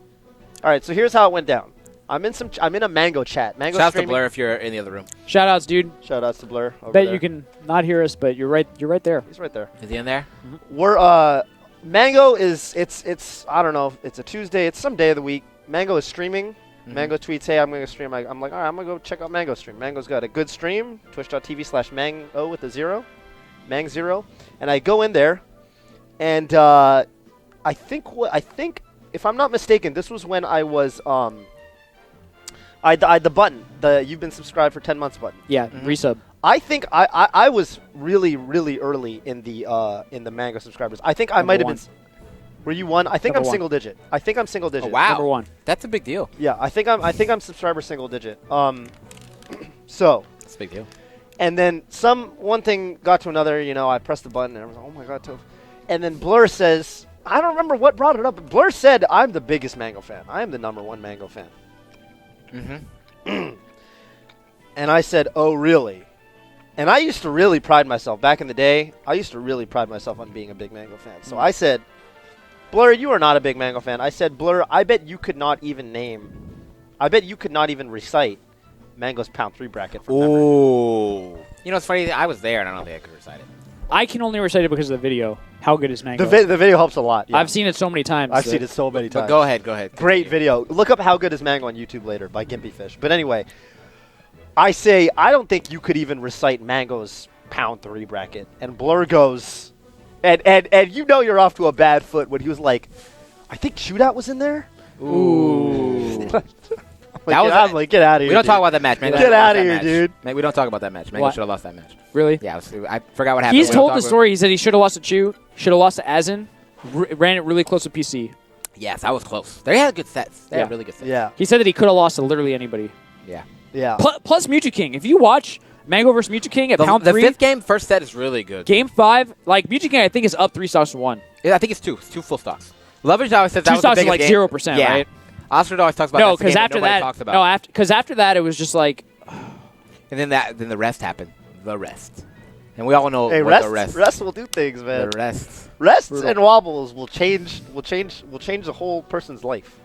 All right, so here's how it went down. I'm in a Mango chat. Mango Shout out to streaming. Blur if you're in the other room. Shout outs, dude. Shout outs to Blur. Over Bet there. you can not hear us, but you're right there. He's right there. Is he in there? We're Mango is it's I don't know. It's a Tuesday. It's some day of the week. Mango is streaming. Mhm. Mango tweets, "Hey, I'm going to stream." I'm like, "All right, I'm going to go check out Mango stream." Mango's got a good stream. Twitch.tv/Mango with a 0, Mang0, and I go in there, and I think if I'm not mistaken, this was when I was I had the button, the "You've been subscribed for 10 months" button. Yeah, Mhm. resub. I think I was really early in the Mango subscribers. I think I Number might have one. been. Were you one? I think Number I'm one. single digit. I think I'm single digit. Oh, wow. Number one. That's a big deal. Yeah, I think I'm subscriber single digit. So, That's a big deal. and then one thing got to another. You know, I pressed the button and I was like, "Oh my god, Toph." And then Blur says, I don't remember what brought it up, but Blur said, "I'm the biggest Mango fan. I am the #1 Mango fan." Mm-hmm. And I said, "Oh, really?" And I used to really pride myself back in the day. I used to really pride myself on being a big Mango fan. So I said, Blur, you are not a big Mango fan. I said, Blur, I bet you could not even recite Mango's Pound 3 bracket from memory. Ooh. You know, it's funny. I was there, and I don't think I could recite it. I can only recite it because of the video. How good is Mango? The video helps a lot. Yeah. I've seen it so many times. I've seen it so many times. But go ahead. Great video. Look up How Good is Mango on YouTube later by Gimpy Fish. But anyway, I say I don't think you could even recite Mango's Pound 3 bracket. And Blur goes, and you know you're off to a bad foot when he was like, I think Shootout was in there. Ooh. I'm like, get out of here. We don't talk about that match, man. Get out of here, dude. Man, we don't talk about that match. Mango should have lost that match. Really? Yeah, I forgot what happened. He's told the story. He said he should have lost to Chew, should have lost to Asin, ran it really close to PC. Yes, I was close. They had good sets. They had really good sets. Yeah. He said that he could have lost to literally anybody. Yeah. Yeah. Plus Mewtwo King. If you watch Mango versus Mewtwo King at Pound 3. The fifth game, first set is really good. Game 5, like Mewtwo King I think is up 3 stocks to 1. Yeah, I think it's 2. It's 2 full stocks. Lovage always says that 2 was the stocks is biggest like game. 0%, Yeah. right? Oscar always talks about No, because after that, talks about. because after that it was just like, And then the rest happened. The rest. And we all know Hey, what the rest. rest will do things, man. The rest. Rests Brutal. and wobbles will change the whole person's life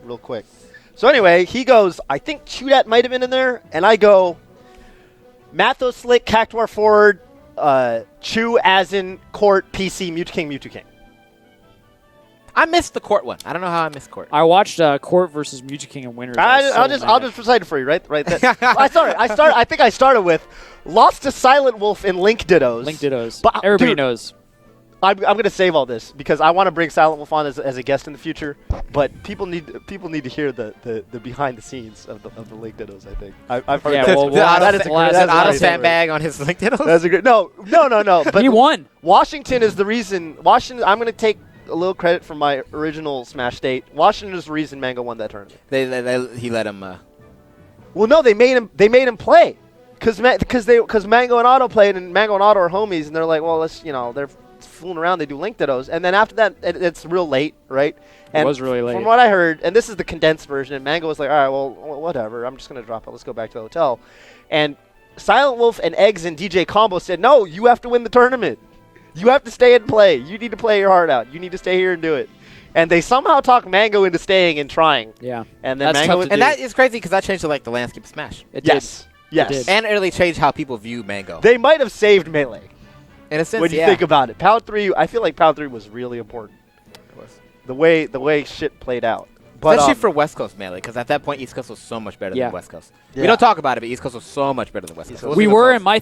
real quick. So anyway, he goes, I think Chudat might have been in there, and I go, Mathos Slick, Cactuar Forward, Chew, Asin, Court, PC, Mewtwo King. I missed the court one. I don't know how I missed court. I watched Court versus Mewtwo King and Winners. I'll just recite it for you, right there. I think I started with lost to Silent Wolf in Link Dittos. Link Dittos. But, Everybody dude, knows. I'm going to save all this because I want to bring Silent Wolf on as a guest in the future. But people need to hear the behind the scenes of the Link Dittos. I think I've heard Yeah, that. well, that is a we'll great. ask That's Auto my sandbag on his link dittos? That's a great. No. But He won. Washington is the reason. Washington. I'm going to take a little credit from my original Smash State. Washington is the reason Mango won that tournament. He let him. Well, no, they made him play because Mango and Otto played, and Mango and Otto are homies, and they're like, well, they're fooling around. They do Link Dittos, and then after that, it's real late, right? And It was really late. From what I heard, and this is the condensed version, and Mango was like, all right, well, whatever. I'm just gonna drop it. Let's go back to the hotel. And Silent Wolf and Eggs and DJ Combo said, no, you have to win the tournament. You have to stay and play. You need to play your heart out. You need to stay here and do it. And they somehow talked Mango into staying and trying. Yeah. And then That's Mango tough to And do. that is crazy because that changed the landscape of Smash. It yes. Yes. did. And it really changed how people view Mango. They might have saved Melee. In a sense, When you yeah. think about it. Pound 3, I feel like Pound 3 was really important. It was. The way shit played out. But Especially for West Coast Melee, because at that point, East Coast was so much better Yeah. than West Coast. Yeah. We don't talk about it, but East Coast was so much better than West Coast. It wasn't We even were, close. and my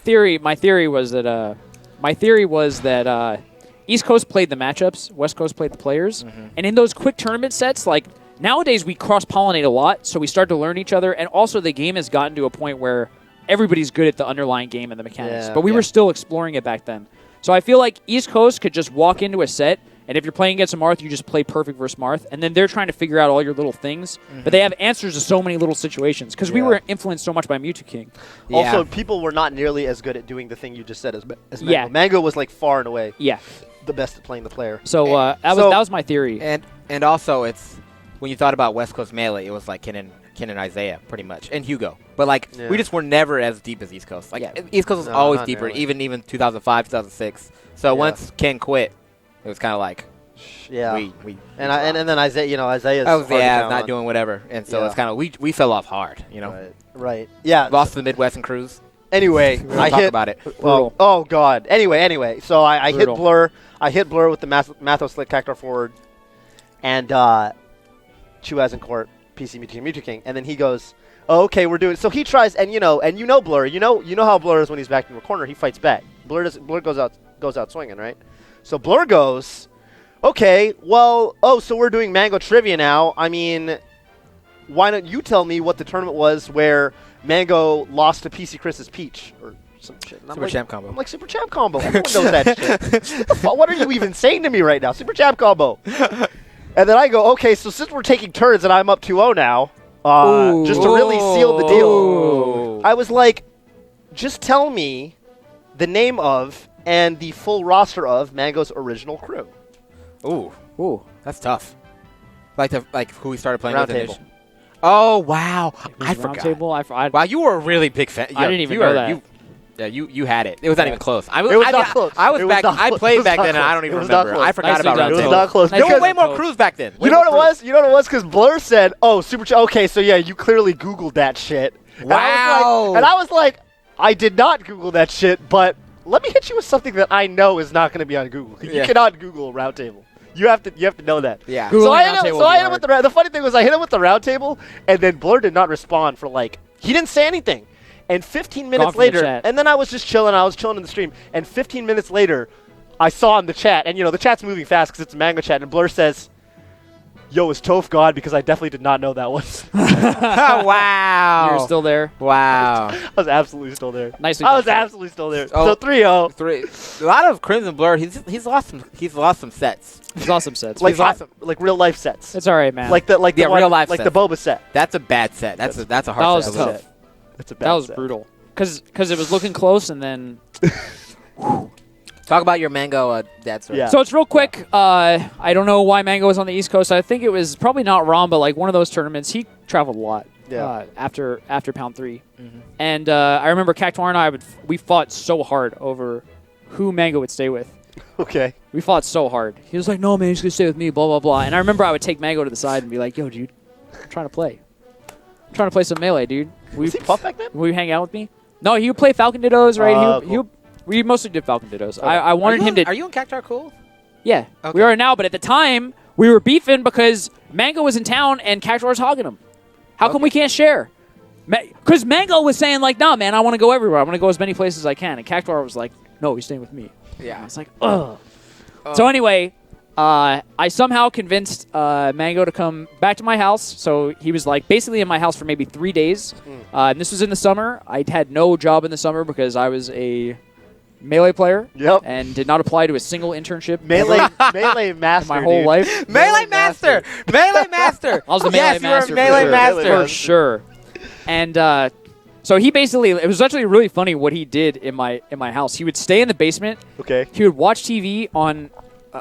theory was that East Coast played the matchups, West Coast played the players, and in those quick tournament sets, like nowadays we cross-pollinate a lot, so we start to learn each other, and also the game has gotten to a point where everybody's good at the underlying game and the mechanics, Yeah. but we were still exploring it back then. So I feel like East Coast could just walk into a set, and if you're playing against a Marth, you just play perfect versus Marth, and then they're trying to figure out all your little things, but they have answers to so many little situations, because we Yeah. were influenced so much by Mewtwo King. Also, people were not nearly as good at doing the thing you just said as Mango. Yeah. Mango was like far and away Yeah. the best at playing the player. So that was my theory. And also, it's when you thought about West Coast Melee, it was like Ken and Isaiah, pretty much, and Hugo. But like Yeah. we just were never as deep as East Coast. Like Yeah. East Coast was No, always not deeper, nearly. even 2005, 2006. So Yeah. once Ken quit, it was kind of like Yeah. we and then Isaiah's I was hard to count not on. doing whatever, and so Yeah. it's kind of we fell off hard, you know. Right. Yeah. Lost to the Midwest and Cruise. Anyway, We don't I talk hit about it. Well, oh god. Anyway, so I hit Brutal. Blur. I hit Blur with the Mathos Slick Cactuar Forward, and Chuaz and Court, PC Mewtwo King, and then he goes, oh, okay, we're doing. So he tries, and you know Blur. You know how Blur is when he's back in the corner. He fights back. Blur goes out swinging, right? So Blur goes, okay, well, so we're doing Mango Trivia now. I mean, why don't you tell me what the tournament was where Mango lost to PC Chris's Peach or some shit? And I'm Super like, Champ Combo. I'm like, Super Champ Combo. Everyone knows that shit. What are you even saying to me right now? Super Champ Combo. And then I go, okay, so since we're taking turns and I'm up 2-0 now, just to really seal the deal, Ooh. I was like, just tell me the name of and the full roster of Mango's original crew. Ooh, that's tough. Like who we started playing Round with. table. initially. Oh wow, I Round forgot. table. Wow, you were a really big fan. I didn't even know that. Yeah, you had it. It was not even close. It was not close. I was It was back. not I close. It played was back not then, and I close. don't even It was not remember. close. I forgot Nicely about done, round It was table. not close. There were Because- way more crews back then. You know what it was? You know what it was? Because Blur said, "Oh, okay, so yeah, you clearly Googled that shit." Wow. And I was like, I did not Google that shit, but let me hit you with something that I know is not going to be on Google. You Yeah. cannot Google a round table. You have to know that. Yeah. Google So I round hit him, table so would I be hit him with hard. the funny thing was I hit him with the round table, and then Blur did not respond for he didn't say anything. And 15 minutes from the later, chat. and then I was just chilling. I was chilling in the stream, and 15 minutes later, I saw in the chat, and the chat's moving fast because it's a Mango chat, and Blur says, "Yo, is Toph God?" Because I definitely did not know that was. Wow. You're still there. Wow. I was absolutely still there. Nicely I done, was sir. absolutely still there. Oh. So 3-0. A lot of Crimson Blur. He's lost some sets. He's awesome sets. Like He's awesome. like real life sets. It's all right, man. Like the Yeah, one, real life like sets. the Boba set. That's a bad set. That's a that hard was set. tough. That's a bad That was set. brutal. Because it was looking close, and then Talk about your Mango dad story. Yeah. So it's real quick. I don't know why Mango was on the East Coast. I think it was probably not Rom, but like one of those tournaments. He traveled a lot. Yeah. After Pound 3, Mhm. and I remember Cactuar and I we fought so hard over who Mango would stay with. Okay. We fought so hard. He was like, "No, man, he's gonna stay with me." Blah blah blah. And I remember I would take Mango to the side and be like, "Yo, dude, I'm trying to play. I'm trying to play some melee, dude. Was he Puff back then? Will you hang out with me?" No, he would play Falcon Dittos, right? Cool. We mostly did Falcon Dittos. Okay. I wanted him to. Are you and Cactuar cool? Yeah, Okay. we are now. But at the time, we were beefing because Mango was in town and Cactuar was hogging him. How come we can't share? Because Mango was saying like, "Nah, man, I want to go everywhere. I want to go as many places as I can." And Cactuar was like, "No, he's staying with me." Yeah. I was like, ugh. So anyway, I somehow convinced Mango to come back to my house. So he was like basically in my house for maybe 3 days. And this was in the summer. I had no job in the summer because I was a Melee player. Yep. And did not apply to a single internship Melee ever Melee master. my whole dude. life. Melee Master! Melee Master! I was the yes, Melee Master you were a Melee for sure. Master. Melee For sure. And so he basically, it was actually really funny what he did in my house. He would stay in the basement. Okay. He would watch TV on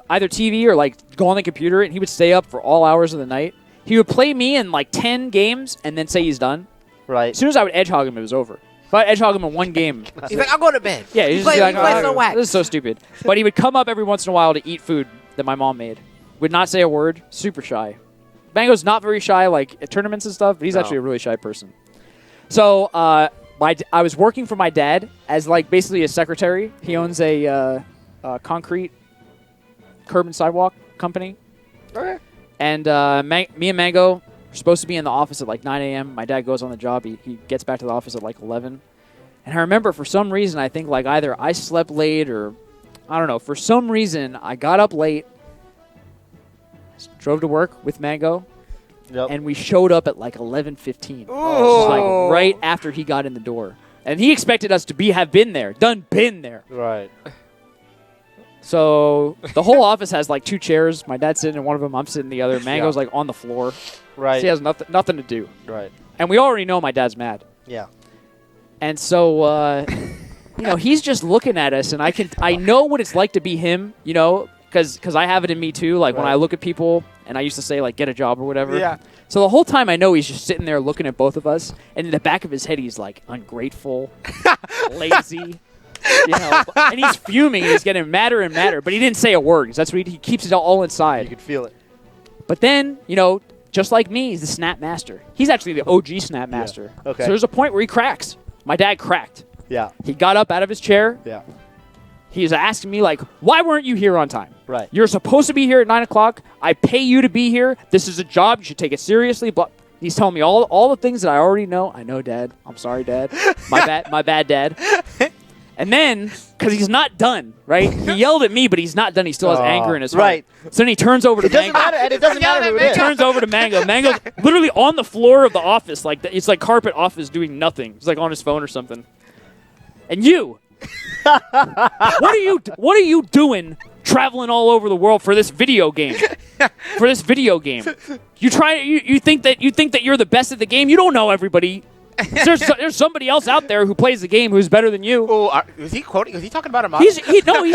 either TV or like go on the computer, and he would stay up for all hours of the night. He would play me in like 10 games and then say he's done. Right. As soon as I would edge hog him, it was over. If I edge hog him in one game, He's like, I'll go to bed. yeah, you he'd just play, be like, you play "Oh, so whack. this is so stupid." But he would come up every once in a while to eat food that my mom made. Would not say a word. Super shy. Mango's not very shy, like at tournaments and stuff, but he's No. actually a really shy person. So I was working for my dad as like basically a secretary. He owns a concrete curb and sidewalk company. Okay. And me and Mango were supposed to be in the office at like 9 a.m. My dad goes on the job. He gets back to the office at like 11. And I remember for some reason, I think like either I slept late or I don't know. For some reason, I got up late, drove to work with Mango, Yep. and we showed up at like 11:15. Just Ooh. like right after he got in the door. And he expected us to have been there, been there. Right. So the whole office has like 2 chairs. My dad's sitting in one of them. I'm sitting in the other. Mango's Yeah. like on the floor. Right. He has nothing to do. Right. And we already know my dad's mad. Yeah. And so, he's just looking at us, and I know what it's like to be him, because I have it in me too. Like when Right. I look at people, and I used to say like get a job or whatever. Yeah. So the whole time I know he's just sitting there looking at both of us, and in the back of his head he's like ungrateful, lazy, and he's fuming. And he's getting madder and madder, but he didn't say a word. 'Cause that's what he keeps it all You inside. could feel it. But then, just like me, he's the snap master. He's actually the OG snap master. Okay. So there's a point where he cracks. My dad cracked. Yeah. He got up out of his chair. Yeah. He was asking me, like, why weren't you here on time? Right. You're supposed to be here at 9 o'clock. I pay you to be here. This is a job. You should take it seriously. But he's telling me all the things that I already know. I know, Dad. I'm sorry, Dad. My bad, Dad. And then, because he's not done, right? He yelled at me, but he's not done. He still has anger in his heart. Right. So then he turns over to It doesn't Mango. matter, and it doesn't matter who it He is. turns over to Mango. Mango's literally on the floor of the office. Like it's like carpet office doing nothing. He's like on his phone or something. And you, what are you doing traveling all over the world for this video game? You think that you're the best at the game. You don't know everybody There's somebody else out there who plays the game who's better than you. Oh, was he quoting? Was he talking about Armada? He probably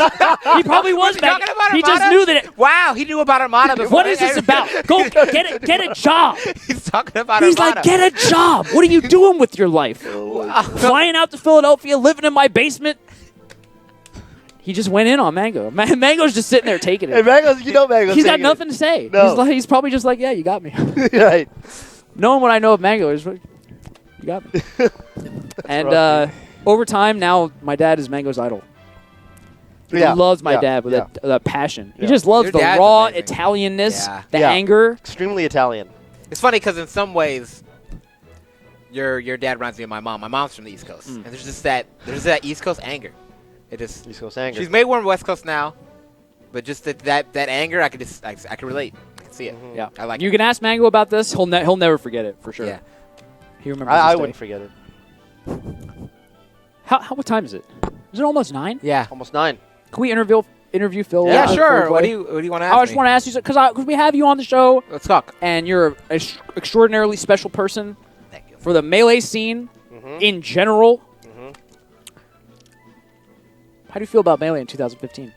was. he back- talking about Armada? He just knew that. Wow, he knew about Armada before. What is this about? Go get a job. He's talking about He's Armada. like, get a job. What are you doing with your life? Flying out to Philadelphia, living in my basement. He just went in on Mango. Mango's just sitting there taking Hey, it. Mango's, Mango's. He's got taking it. nothing to say. No. He's probably just like, yeah, you got me. Right. Knowing what I know of Mango is, you got me. And over time, now my dad is Mango's idol. He loves my dad with a passion. He just loves Your the dad's raw amazing. Italianness, the Yeah. anger. Extremely Italian. It's funny because in some ways, your dad reminds me of my mom. My mom's from the East Coast, and there's that East Coast anger. It just East Coast anger. she's made warm West Coast now, but just that anger, I could relate. I can see it. Yeah, I like you it. can ask Mango about this. He'll never forget it for sure. Yeah. He remembers. I this day. wouldn't forget it. What time is it? Is it almost 9? Yeah. Almost 9. Can we interview Phil? Yeah, before sure. we What play? do you want to ask I just me? want to ask you because we have you on the show, Let's talk. and you're an extraordinarily special person Thank you. for the Melee scene in general. How do you feel about Melee in 2015?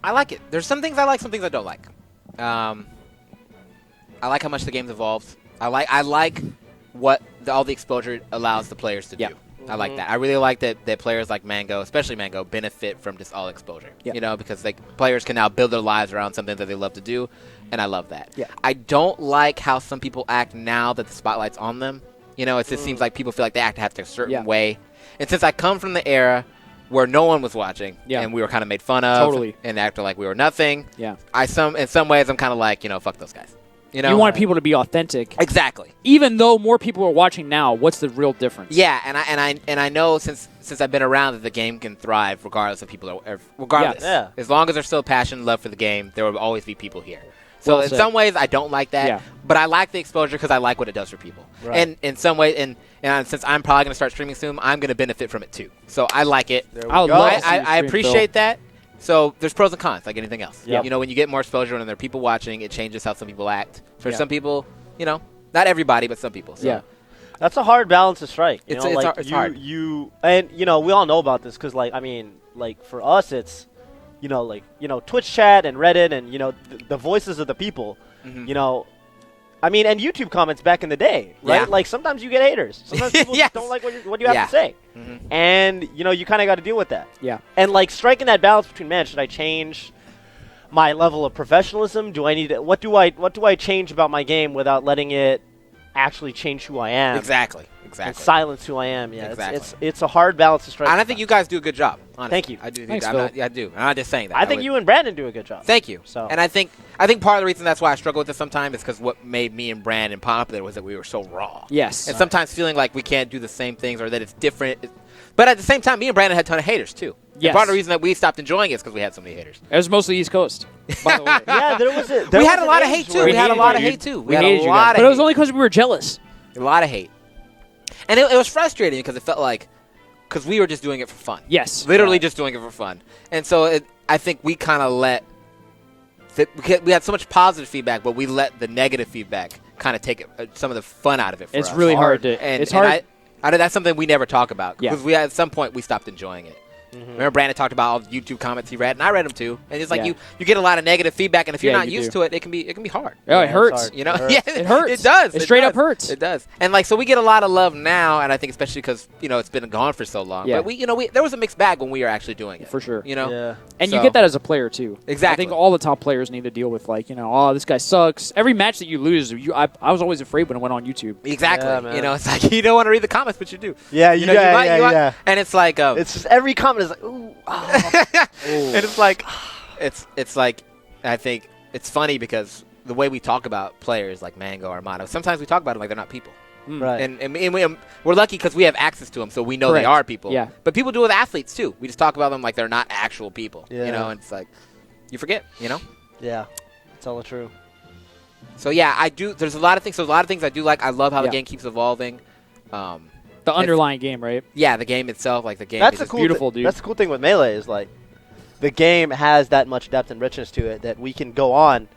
I like it. There's some things I like, some things I don't like. I like how much the game's evolved. I like what all the exposure allows the players to do. I like that. I really like that players like Mango, especially Mango, benefit from just all exposure. Yeah. You know, because players can now build their lives around something that they love to do, and I love that. Yeah. I don't like how some people act now that the spotlight's on them. You know, it just seems like people feel like they have to a certain way. And since I come from the era where no one was watching and we were kind of made fun of and acted like we were nothing, Yeah. in some ways I'm kind of like, fuck those guys. You know, You want people to be authentic. exactly. Even though more people are watching now, what's the real difference? Yeah, and I know since I've been around that the game can thrive regardless of people, regardless. Yeah. As long as there's still passion and love for the game, there will always be people here. So Well in said. some ways, I don't like that, Yeah. but I like the exposure because I like what it does for people. Right. And in some ways, and since I'm probably going to start streaming soon, I'm going to benefit from it too. So I like it. There we I would go. love to see you I stream, appreciate that. So there's pros and cons, like anything else. Yep. You know, when you get more exposure and there are people watching, it changes how some people act. For Yeah. some people, not everybody, but some people. So. Yeah. That's a hard balance to strike. You It's- know, it's like hard- it's hard. And we all know about this because, for us, it's, Twitch chat and Reddit and, the voices of the people, Mhm. and YouTube comments back in the day, right? Yeah. Like, sometimes you get haters. Sometimes people Yes. just don't like what you have Yeah. to say. Mhm. And, you kind of got to deal with that. Yeah. And, striking that balance between, man, should I change my level of professionalism? Do I need to, what do I change about my game without letting it actually change who I am? Exactly. And silence who I am. Yeah, Exactly. it's a hard balance to strike. And I think you guys do a good job. Honestly. Thank you. I do. Thanks, I'm Phil. not, yeah, I do. I'm not just saying that. I think you and Brandon do a good job. Thank you. So- And I think part of the reason that's why I struggle with this sometimes is because what made me and Brandon popular was that we were so raw. Yes. And sometimes feeling like we can't do the same things or that it's different. But at the same time, me and Brandon had a ton of haters too. Yes. And part of the reason that we stopped enjoying it is because we had so many haters. It was mostly East Coast, by the way. Yeah, there was a. We had a lot of hate too. We had a lot of hate too. We had a hated you lot guys. of But it was hate. only because we were jealous. A lot of hate. And it was frustrating because it felt like, because we were just doing it for fun. Yes. Literally just doing it for fun. And so I think we kind of we had so much positive feedback, but we let the negative feedback kind of take some of the fun out of it for us. It's really hard to. And, it's and hard. that's something we never talk about. Yeah. Because at some point we stopped enjoying it. Remember Brandon talked about all the YouTube comments he read, and I read them too. And it's like Yeah. you get a lot of negative feedback, and if you're Yeah, not you used do. to it, it can be hard. Oh, it it's hurts. hard. You know, It hurts. yeah, It hurts. It does. It straight up does. hurts. It does. And so we get a lot of love now, and I think especially because it's been gone for so long. Yeah. But we there was a mixed bag when we were actually doing it. For sure. You know. Yeah. And you So- get that as a player too. Exactly. I think all the top players need to deal with oh, this guy sucks. Every match that you lose, I was always afraid when it went on YouTube. Exactly. Yeah, man. It's like you don't want to read the comments, but you do. Yeah, You might. And it's like It's just every comment is like, ooh. and it's like it's like I think it's funny because the way we talk about players like Mango or Armado, sometimes we talk about them like they're not people. Right. And we're lucky because we have access to them, so we know Correct. they are people. Yeah. But people do it with athletes too. We just talk about them like they're not actual people. Yeah. And it's like you forget. Yeah. Tell the truth. So yeah, I do. There's a lot of things. So a lot of things I do like. I love how the Yeah. game keeps evolving. The underlying game, right? Yeah, the game itself, like the game. That's is the just cool. beautiful, dude. That's the cool thing with Melee is the game has that much depth and richness to it that we can go on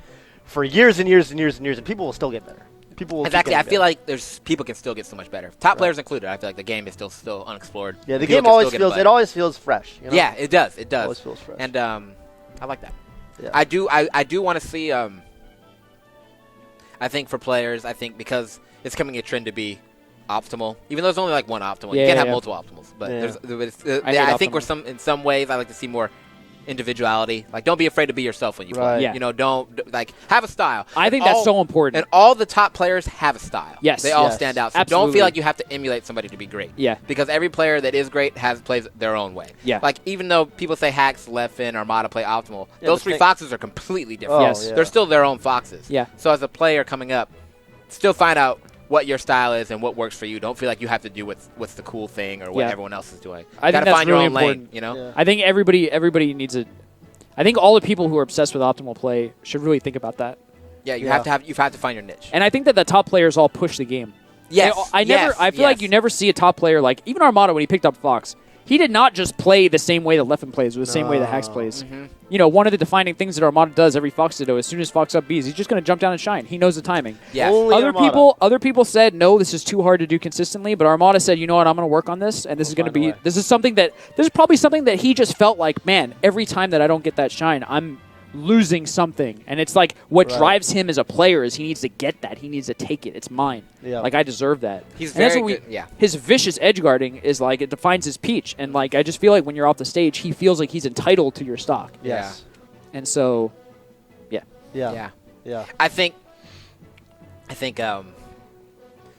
for years and years and years and years, and people will still get better. People will Exactly. keep I getting feel better. like there's people can still get so much better. Top players included. I feel like the game is still unexplored. Yeah, the People game can always still get feels better. always feels fresh. You know? Yeah, it does. It does. Always feels fresh. And I like that. Yeah. I do want to see. I think for players, because it's coming a trend to be optimal, even though there's only like one optimal. You can't have multiple optimals, but I think in some ways I like to see more individuality. Like, don't be afraid to be yourself when you play. Yeah. You know, don't have a style. I think that's so important. And all the top players have a style. Yes. They all Yes. stand out. So Absolutely. don't feel like you have to emulate somebody to be great. Yeah. Because every player that is great plays their own way. Yeah. Like, even though people say Hacks, Leffen, Armada play optimal, Yeah, those the three thing- foxes are completely different. Oh, Yes. yeah. They're still their own foxes. Yeah. So as a player coming up, still find out what your style is and what works for you. Don't feel like you have to do what's the cool thing or what Yeah. everyone else is doing. I think Gotta that's find your really own lane, important. you know? Yeah. I think everybody needs a. I think all the people who are obsessed with optimal play should really think about that. Yeah, you Yeah. have to find your niche. And I think that the top players all push the game. Yes. I feel like you never see a top player like even Armada when he picked up Fox. He did not just play the same way that Leffen plays or the same way that Hax plays. Mm-hmm. You know, one of the defining things that Armada does every Fox Ditto, as soon as Fox up Bs, he's just going to jump down and shine. He knows the timing. Yes. Only Armada. Other people said no, this is too hard to do consistently. But Armada said, you know what, I'm going to work on this, and this is going to find a be. way. This is probably something that he just felt like, man, every time that I don't get that shine, I'm losing something. And it's like what Right. drives him as a player is he needs to get that. He needs to take it. It's mine. Yeah. Like I deserve that. He's And that's very what good. Yeah. His vicious edge guarding is like it defines his peach, and like I just feel like when you're off the stage, he feels like he's entitled to your stock, Yes. and so, yeah, Yeah. Yeah. I think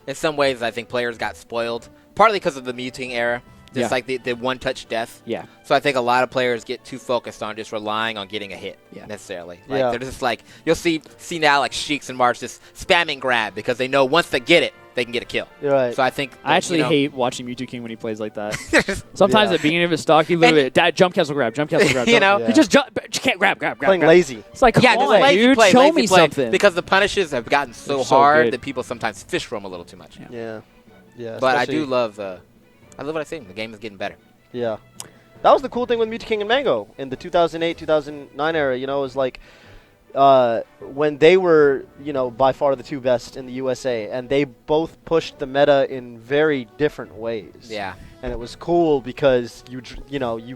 in some ways I think players got spoiled, partly because of the muting era. Just Yeah. like the one-touch death. yeah, So I think a lot of players get too focused on just relying on getting a hit Yeah. necessarily. Like Yeah. they're just like you'll see now like Sheiks and March just spamming grab because they know once they get it, they can get a kill. You're right. So I think I actually you know, hate watching Mewtwo King when he plays like that. Sometimes Yeah. at the beginning of his stock, he literally jump castle grab, jump castle grab. You jump- know? he just can't grab. Playing grab. lazy. It's like, come yeah, on, just lazy dude, play, show lazy me play, something. because the punishes have gotten so They're so hard good. that people sometimes fish roam a little too much. Yeah. Yeah. But I especially- do love what I think. The game is getting better. Yeah. That was the cool thing with Mewtwo King and Mango in the 2008, 2009 era. You know, it was like when they were, you know, by far the two best in the USA, and they both pushed the meta in very different ways. Yeah. And it was cool because you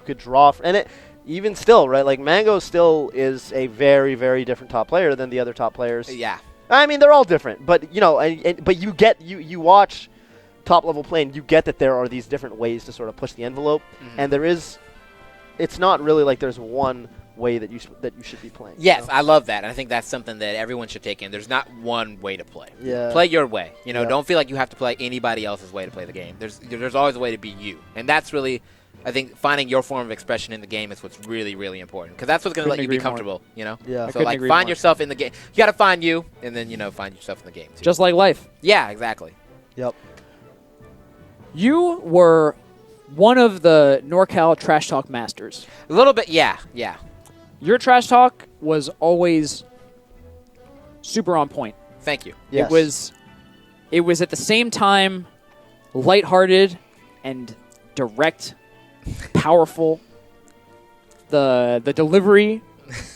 could draw, and it even still, right? Like Mango still is a very, very different top player than the other top players. Yeah. I mean, they're all different, but you know, but you watch top level play, and you get that there are these different ways to sort of push the envelope, and it's not really like there's one way that you should be playing. Yes, you know? I love that. And I think that's something that everyone should take in. There's not one way to play. Yeah. Play your way. You know, Yeah. don't feel like you have to play anybody else's way to play the game. There's always a way to be you. And that's really, I think, finding your form of expression in the game is what's really, really important. Because that's what's going to let you be agree more. comfortable, you know? Yeah. I So, couldn't like, agree find more. yourself in the game. You got to find you, and then, find yourself in the game, too. Just like life. Yeah, exactly. Yep. You were one of the NorCal Trash Talk masters. A little bit, yeah. Your trash talk was always super on point. Thank you. Yes. It was at the same time lighthearted and direct, powerful. The delivery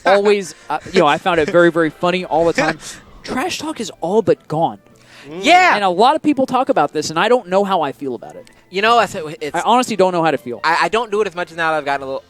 always, I found it very, very funny all the time. Trash talk is all but gone. Yeah. And a lot of people talk about this, and I don't know how I feel about it. I I honestly don't know how to feel. I don't do it as much as now that I've gotten a little.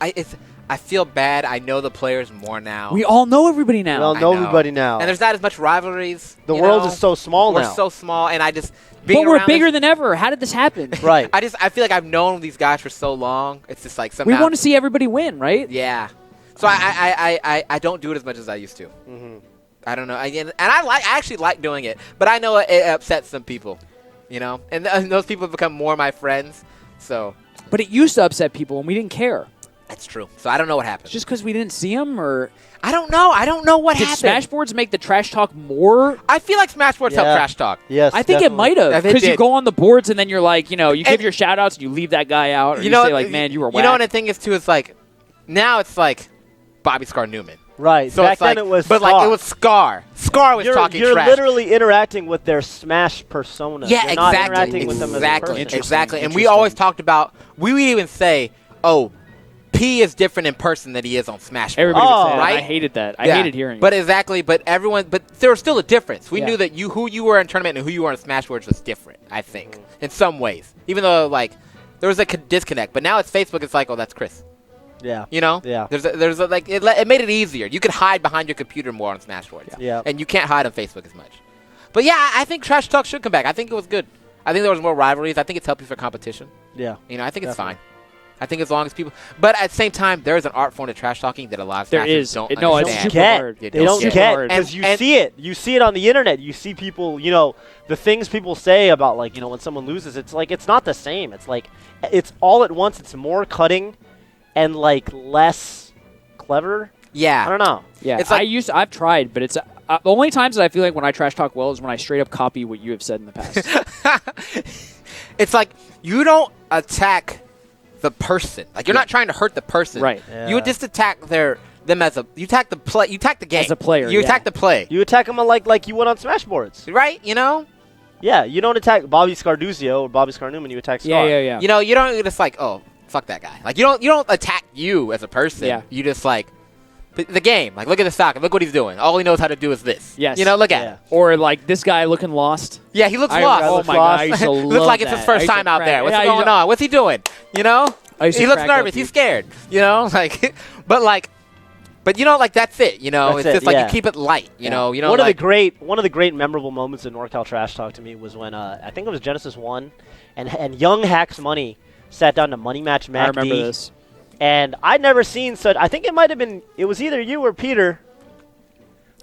I feel bad. I know the players more now. We all know everybody now. We all I know everybody now. And there's not as much rivalries. The you world know? is so small We're now. so small, and I just But we're bigger than ever. How did this happen? Right. I feel like I've known these guys for so long. It's just like somehow. We want to see everybody win, right? Yeah. So I don't do it as much as I used to. Mhm. I don't know. And I actually like doing it, but I know it upsets some people. And those people have become more my friends. So But it used to upset people, and we didn't care. that's true. So I don't know what happened. Just because we didn't see them, or I don't know. I don't know what did happened. Smashboards make the trash talk more? I feel like Smashboards helped Yeah. trash talk. Yes. I think definitely. it might have, If it because you did. go on the boards and then you're like, you give And- your shout outs and you leave that guy out, or you say like, man, you were whack. You know what the thing is too? It's like now it's like Bobby Scar Newman. Right. So Back it's like, then it was. but like it was Scar. Scar was talking You're trash. literally interacting with their Smash persona. Yeah, You're not exactly. interacting with them as a person. Exactly. And we Interesting. always talked about. We would even say, "Oh, P is different in person than he is on Smash. Everybody would say that. right? I hated that. I Yeah. hated hearing But it. exactly, but there was still a difference. We Yeah. knew that who you were in tournament and who you were in Smash Wars was different, I think, in some ways. Even though, like, there was a disconnect. But now it's Facebook, it's like, oh, that's Chris. Yeah. You know? Yeah. There's a, like, it made it easier. You could hide behind your computer more on Smash Wars. Yeah. And you can't hide on Facebook as much. But yeah, I think Trash Talk should come back. I think it was good. I think there was more rivalries. I think it's healthy for competition. Yeah. You know, I think it's Definitely. fine. I think as long as people, but at the same time, there is an art form to trash talking that a lot of There smashers is. don't No, it's understand. super hard. They don't Super get hard. because you And- see it. You see it on the internet. You see people. You know the things people say about like when someone loses. It's like it's not the same. It's like it's all at once. It's more cutting, and like less clever. Yeah. I don't know. Yeah, It's like- I've tried, but it's the only times that I feel like when I trash talk well is when I straight up copy what you have said in the past. It's like you don't attack the person. Like you're not trying to hurt the person. Right. Yeah. You just attack them as you attack the play. You attack the game As a player, You yeah. attack the play. You attack them like you would on Smash boards. Right. You know. Yeah. You don't attack Bobby Scarduzio or Bobby Scarnewman. You attack Scar. yeah. You know. You don't just like fuck that guy. Like you don't attack you as a person. Yeah. You just like the game. Like look at the stock. Look what he's doing. All he knows how to do is this. Yes. You know. Look at Yeah. him. Or like this guy looking lost. Yeah. He looks I lost. Oh looks my lost. god, I used to love Looks like it's his that. I first used to time out crack- there. What's yeah, I going used to- on? What's he doing? You know? I used to He looks crack up, nervous. dude. He's scared. You know? Like, but you know, like that's it. You know, That's it's it, just like yeah. you keep it light. You know, one of like, the great memorable moments in NorCal Trash Talk to me was when I think it was Genesis 1 and young Hacks Money sat down to Money Match Mac I remember D, this. and I'd never seen such. I think it was either you or Peter,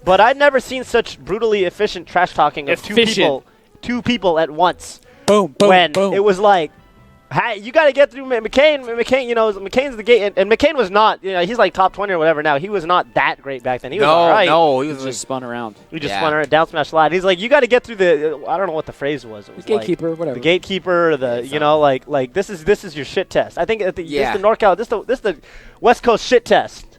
but I'd never seen such brutally efficient trash talking of two people at once. Boom, boom, when boom. it was like, hey, you got to get through McCain. McCain, McCain's the gate, and McCain was not. He's like top 20 or whatever now. He was not that great back then. He was all right. no, he He was just spun around. We just Yeah. spun around, down smash slide. He's like, you got to get through the. I don't know what the phrase was. It was Gatekeeper, like, whatever. the gatekeeper. Like this is your shit test. I think this Yeah. is the NorCal. This the West Coast shit test.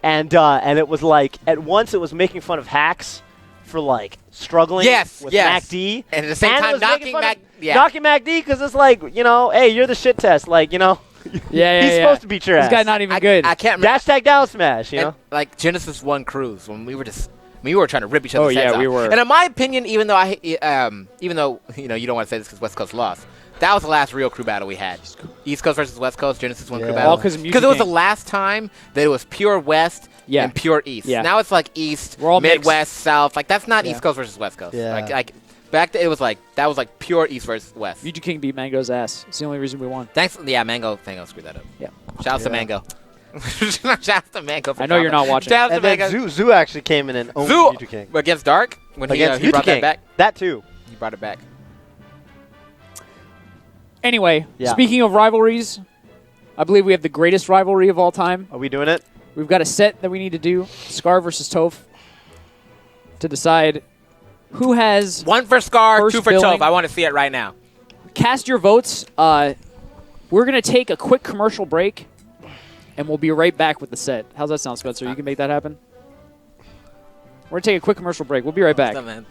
And it was like at once it was making fun of Hacks for like struggling Yes, with yes. Mac D, And at the same it time was making knocking fun of- Mac- yeah. knocking Mac D because it's like hey, you're the shit test. Like Yeah, he's supposed to beat your This ass. guy not even good. I can't remember. Hashtag down smash. And, like Genesis 1 Cruise when we were trying to rip each other's Oh, yeah, heads we off. were. And in my opinion, even though you don't want to say this because West Coast lost, that was the last real crew battle we had. East Coast versus West Coast, Genesis 1 crew Yeah. battle. All 'cause of Music it was the Gang. last time that it was pure West Yeah. and pure East. Yeah. Now it's like East, We're all mixed. Midwest, South. Like that's not Yeah. East Coast versus West Coast. Yeah. Like back then it was like that was like pure East versus West. Muji King beat Mango's ass. It's the only reason we won. Thanks, yeah, Mango screwed that up. Yeah. Shout out to Mango. Shout out to Mango. For I know you're not watching. Shout out to And then Mango. Zoo actually came in and owned Zoo Future King. against Dark when Against he brought Future King. that back. That too. He brought it back. Anyway, Yeah. speaking of rivalries, I believe we have the greatest rivalry of all time. Are we doing it? We've got a set that we need to do, Scar versus Toph, to decide who has. One for Scar, First two for billing. Toph. I want to see it right now. Cast your votes. We're going to take a quick commercial break, and we'll be right back with the set. How's that sound, Spencer? You can make that happen? We're going to take a quick commercial break. We'll be right back. What's up, man?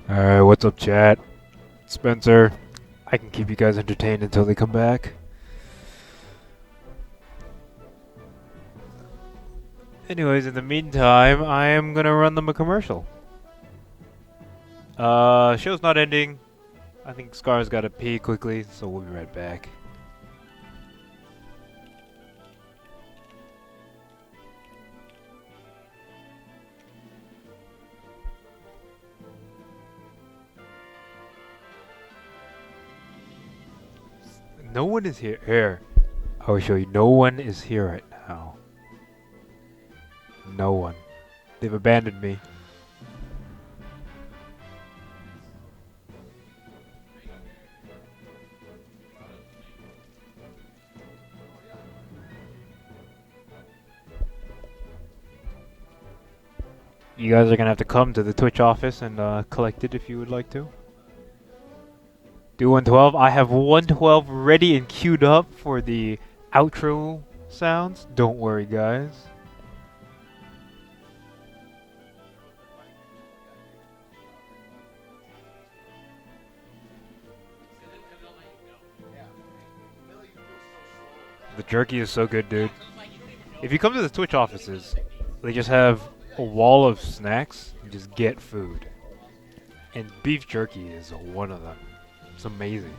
Alright, what's up, chat? Spencer. I can keep you guys entertained until they come back. Anyways, in the meantime, I am gonna run them a commercial. Show's not ending. I think Scar's gotta pee quickly, so we'll be right back. No one is here. Here. I will show you. No one is here right now. No one. They've abandoned me. You guys are gonna have to come to the Twitch office and collect it if you would like to. Do 112. I have 112 ready and queued up for the outro sounds. Don't worry, guys. The jerky is so good, dude. If you come to the Twitch offices, they just have a wall of snacks. You just get food. And beef jerky is one of them. It's amazing.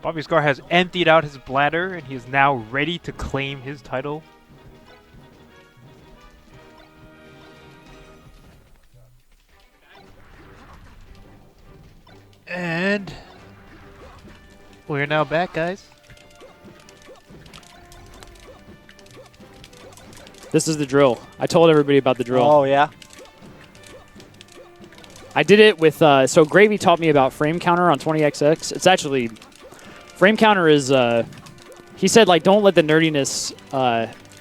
Bobby Scar has emptied out his bladder and he is now ready to claim his title. And we're now back, guys. This is the drill. I told everybody about the drill. Oh, yeah? I did it with, so Gravy taught me about frame counter on 20XX. It's actually, frame counter is, he said, like, don't let the nerdiness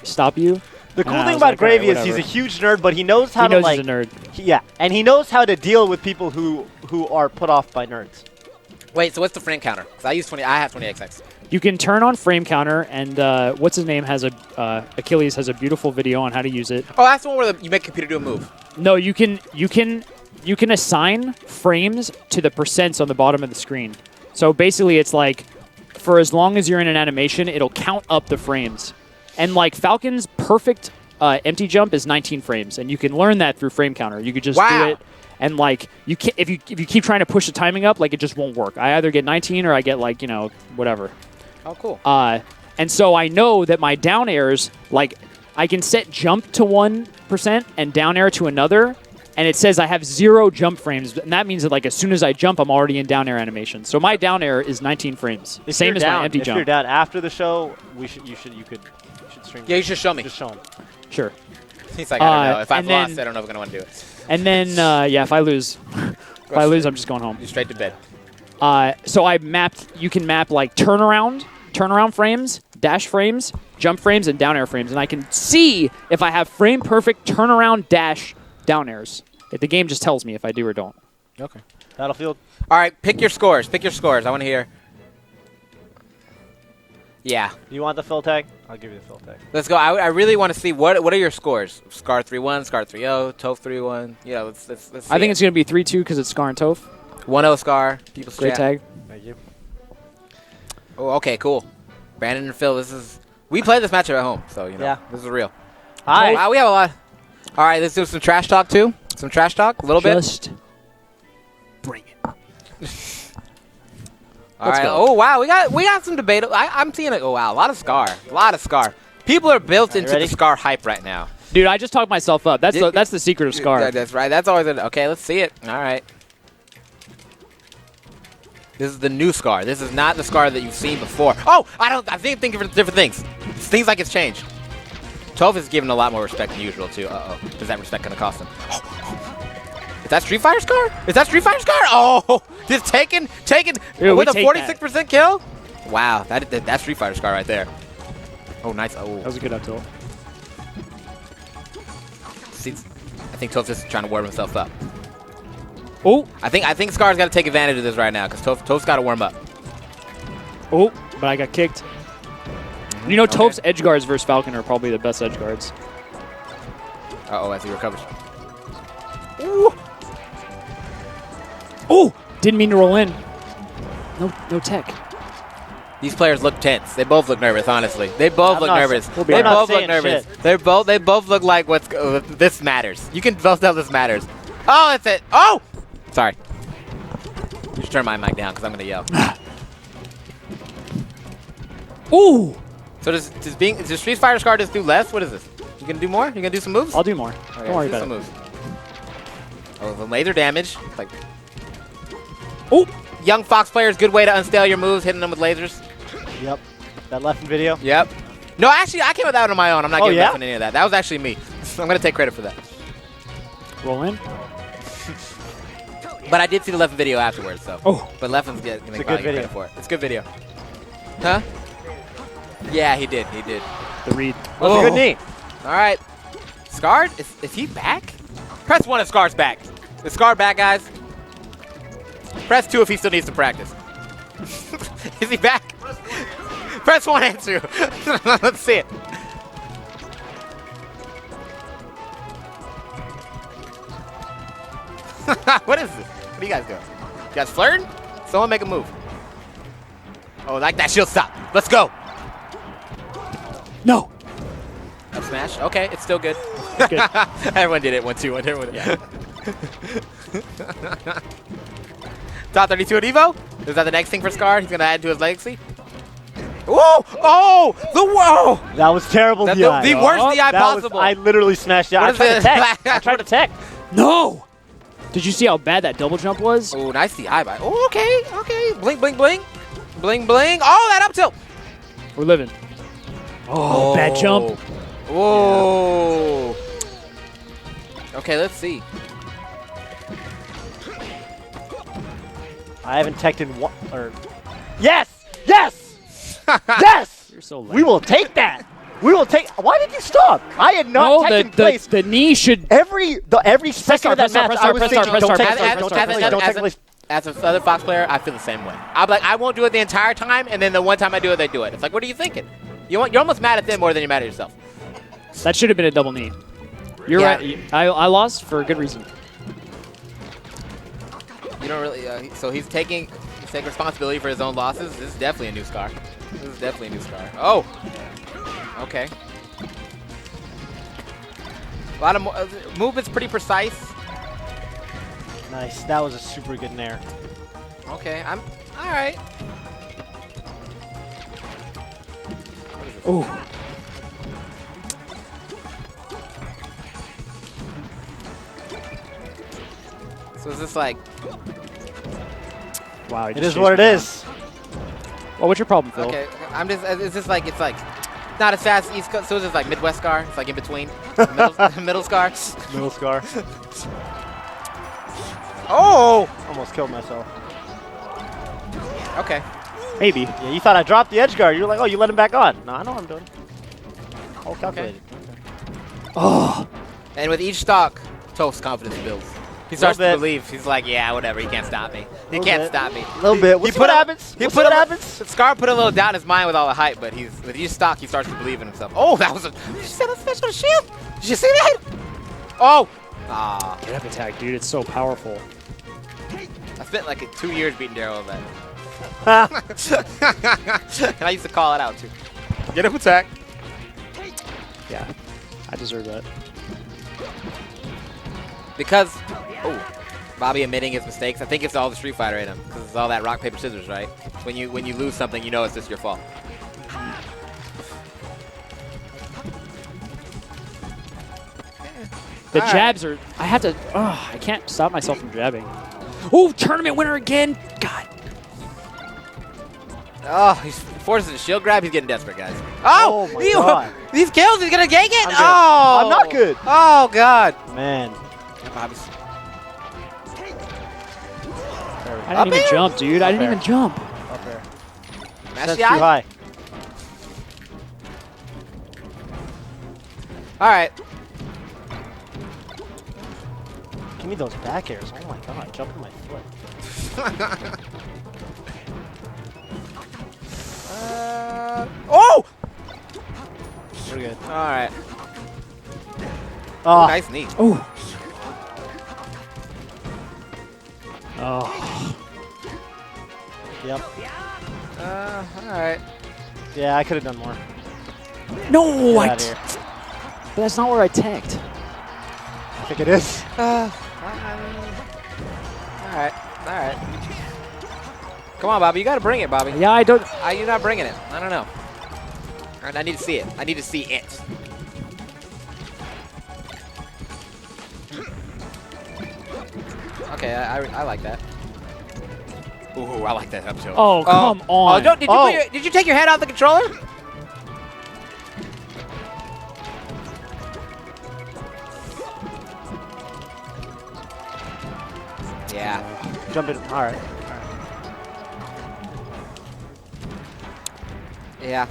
stop you. The cool And I thing was about like, Gravy alright, is he's a whatever. huge nerd, but he knows how He to, knows like... he's a nerd. Yeah, and he knows how to deal with people who are put off by nerds. Wait, so what's the frame counter? Because I have 20XX. You can turn on frame counter, and what's his name has a Achilles has a beautiful video on how to use it. Oh, that's the one where you make a computer do a move. No, you can assign frames to the percents on the bottom of the screen. So basically, it's like for as long as you're in an animation, it'll count up the frames. And like Falcon's perfect empty jump is 19 frames, and you can learn that through frame counter. You could just Wow. do it. And like you can, if you keep trying to push the timing up, like it just won't work. I either get 19 or I get like whatever. Oh, cool. And so I know that my down airs, like I can set jump to 1% and down air to another, and it says I have 0 jump frames, and that means that like as soon as I jump, I'm already in down air animation. So my down air is 19 frames, If same you're as down, my empty if jump. you're down after the show, you could stream. Yeah, you should show me. Just show him. Sure. He's like, I don't know. If I've and then- lost, I don't know if I'm going to want to do it. And then yeah, if I lose, I'm just going home. You straight to bed. So you can map like turnaround frames, dash frames, jump frames, and down air frames, and I can see if I have frame perfect turnaround dash down airs. The game just tells me if I do or don't. Okay. Battlefield. All right, pick your scores. Pick your scores. I want to hear. Yeah. You want the fill tag? I'll give you the fill tag. Let's go. I really want to see what are your scores? Scar 3-1, Scar 3-0, Toph 3-1. Yeah, let's see I think it's going to be 3-2 because it's Scar and Toph. 1-0 Scar. People's Great chat. tag. Thank you. Oh, okay, cool. Brandon and Phil, we played this matchup at home, so Yeah. this is real. Hi. Wow, we have a lot. All right, let's do some trash talk too. Some trash talk, a little bit. Just bring it. All let's right. go. Oh wow, we got some debate. I'm seeing it. Oh wow, a lot of Scar. People are built into ready? the Scar hype right now. Dude, I just talked myself up. That's Yeah, that's the secret of Scar. That's right. That's always okay. Let's see it. All right. This is the new Scar. This is not the Scar that you've seen before. Oh, I think of different things. Things like it's changed. Toph is given a lot more respect than usual too. Is that respect gonna cost him? Is that Street Fighter Scar? Oh, just taken Dude, with a we take 46% kill. Wow, that's Street Fighter Scar right there. Oh, nice. Oh, That was a good up tilt. see, I think Toph's just trying to warm himself up. Oh, I think Scar's got to take advantage of this right now because Toph's got to warm up. oh, but I got kicked. You know, Toph's edge guards versus Falcon are probably the best edge guards. Uh-oh, as he recovers. Ooh. Oh, didn't mean to roll in. No tech. These players look tense. They both look nervous, honestly. They both I'm look not nervous. sa- we'll They be honest. both I'm look not saying nervous. They both look like this matters. You can both tell this matters. Oh, that's it. Oh! Sorry. You should turn my mic down because I'm going to yell. Ooh, So does Street Fighter Scar just do less? What is this? You going to do more? You going to do some moves? I'll do more. Okay, Don't worry let's about do it. some moves. Oh, the laser damage. Like, Oh, young Fox players, good way to unstale your moves, hitting them with lasers. Yep. That left video. Yep. No, actually, I came with that on my own. I'm not Oh, giving yeah? up on any of that. That was actually me. I'm going to take credit for that. Roll in. But I did see the Leffen video afterwards, so. Oh. But Leffen's going to a get good video. credit for it. It's a good video. Huh? Yeah, he did. He did. The read. That's a good knee. All right. Scarred? Is he back? Press 1 if Scarred's back. Is Scarred back, guys? Press 2 if he still needs to practice. Is he back? Press 1 and 2. Let's see it. What is this? What are you guys doing? You guys flirting? Someone make a move. Oh, like that shield stop. Let's go. No. Up smash. Okay, it's still good. Good. Everyone did it. 1-2-1. Everyone did it. Top 32 at Evo? Is that the next thing for Scar? He's going to add to his legacy? Whoa! Oh! The whoa! That was terrible That's DI. the worst DI That possible. I literally smashed it. What I is tried to this? tech. I tried to tech. No. Did you see how bad that double jump was? Oh, nice DI by. Oh, okay. Okay. Bling, bling, bling. Bling, bling. Oh, that up tilt. We're living. Oh, bad jump. Whoa. Okay, let's see. I haven't teched in one. Or yes, yes, yes. You're so lame. We will take that. We will take. Why did you stop? I had not No, teched in place. the knee should. Every second of that match, I was thinking, don't take place, don't take place, don't take place. As a other Fox player, I feel the same way. I'm like, I won't do it the entire time, and then the one time I do it, they do it. It's like, what are you thinking? You're almost mad at them more than you're mad at yourself. That should have been a double knee. You're Yeah. right. I lost for a good reason. You don't really. So he's taking responsibility for his own losses. This is definitely a new Scar. This is definitely a new Scar. Oh. Okay. A lot of movement's pretty precise. Nice. That was a super good nair. Okay, I'm all right. Ooh. So is this like? Wow. It is what it is. Well, what's your problem, Phil? Okay, I'm just. Is this like? It's like not as fast as East Coast. So is this like Midwest Scar? It's like in between. Middle Scar. Middle scar. Oh. Almost killed myself. Okay. Maybe. Yeah, you thought I dropped the edge guard. You were like, oh, you let him back on. No, I know what I'm doing. All calculated. Oh. And with each stock, Toph's confidence builds. He starts to bit. believe. He's like, yeah, whatever. He can't stop me. He Little can't bit. stop me. A little bit. We'll see what happens. He We'll see put what a- happens. Scar put a little doubt in his mind with all the hype, but with each stock, he starts to believe in himself. Oh, that was a. Did you see that special shield? Did you see that? Oh. Ah. Get up attack, dude. It's so powerful. I spent like 2 years beating Daryl with that. And I used to call it out too. Get up attack. Yeah. I deserve that. Because, Bobby admitting his mistakes. I think it's all the Street Fighter in him because it's all that rock paper scissors, right? When you lose something, you know it's just your fault. The All right. jabs are. I have to. I can't stop myself from jabbing. Oh, tournament winner again. God. Oh, he's forcing a shield grab. He's getting desperate, guys. Oh, Oh my God. These kills, he's gonna gank it. I'm good. Oh, I'm not good. Oh God. Man. Bobby's. I Up didn't even air? jump, dude. I didn't air. even jump. Up there. That's That's the too eye. high. All right. Give me those back airs. Oh my god, jumping my foot. Oh. We're good. All right. Oh, Nice knee. Oh. Oh. Yep. All right. Yeah, I could have done more. No, Get I. outta here. But that's not where I teched. I think it is. All right. All right. Come on, Bobby. You got to bring it, Bobby. Yeah, I don't. You're not bringing it. I don't know. All right, I need to see it. I need to see it. Okay, I like that. Ooh, I like that up tilt. Oh, come on. Oh, did you take your head off the controller? Yeah. Jump in. All right. Yeah.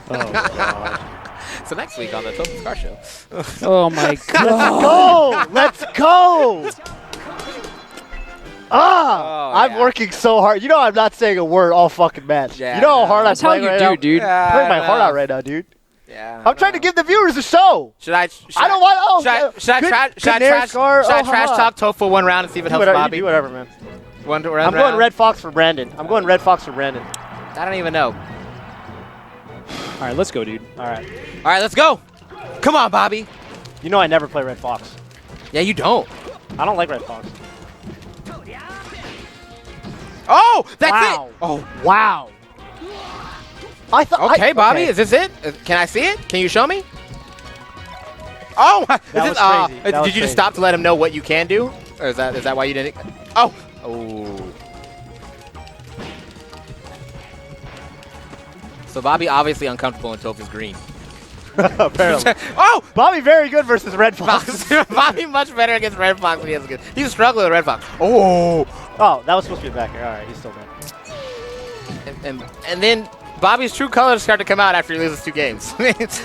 Oh, God. So next week on the Toph Car Show. Oh my god. Let's go! Oh, I'm yeah. working so hard. You know I'm not saying a word all fucking match. Yeah, you know how hard That's I'm how playing you right do, now? dude. Yeah, I'm playing my I heart know. out right now, dude. Yeah. I'm trying to give the viewers a show. Should I? I don't want. Oh, Should I good- trash? good Should I Nair trash? score. Should I Oh, trash haha. talk Toph for one round and see if it Do helps whatever, Bobby? do whatever, man. One I'm round. going Red Fox for Brandon. I'm going Red Fox for Brandon. I don't even know. All right, let's go, dude. All right. All right, let's go. Come on, Bobby. You know I never play Red Fox. Yeah, you don't. I don't like Red Fox. Oh, that's Wow. it. Oh, Wow. I thought. okay, Bobby. Is this it? Can I see it? Can you show me? Oh, That was crazy. That did was you just crazy. stop to let him know what you can do? Or is that why you didn't? Oh. Oh. So Bobby obviously uncomfortable in Toph is green. Apparently. Oh! Bobby very good versus Red Fox. Bobby much better against Red Fox when he has good. He's struggling with Red Fox. Oh! Oh, that was supposed to be back here. All right, he's still dead. And then Bobby's true colors start to come out after he loses 2 games.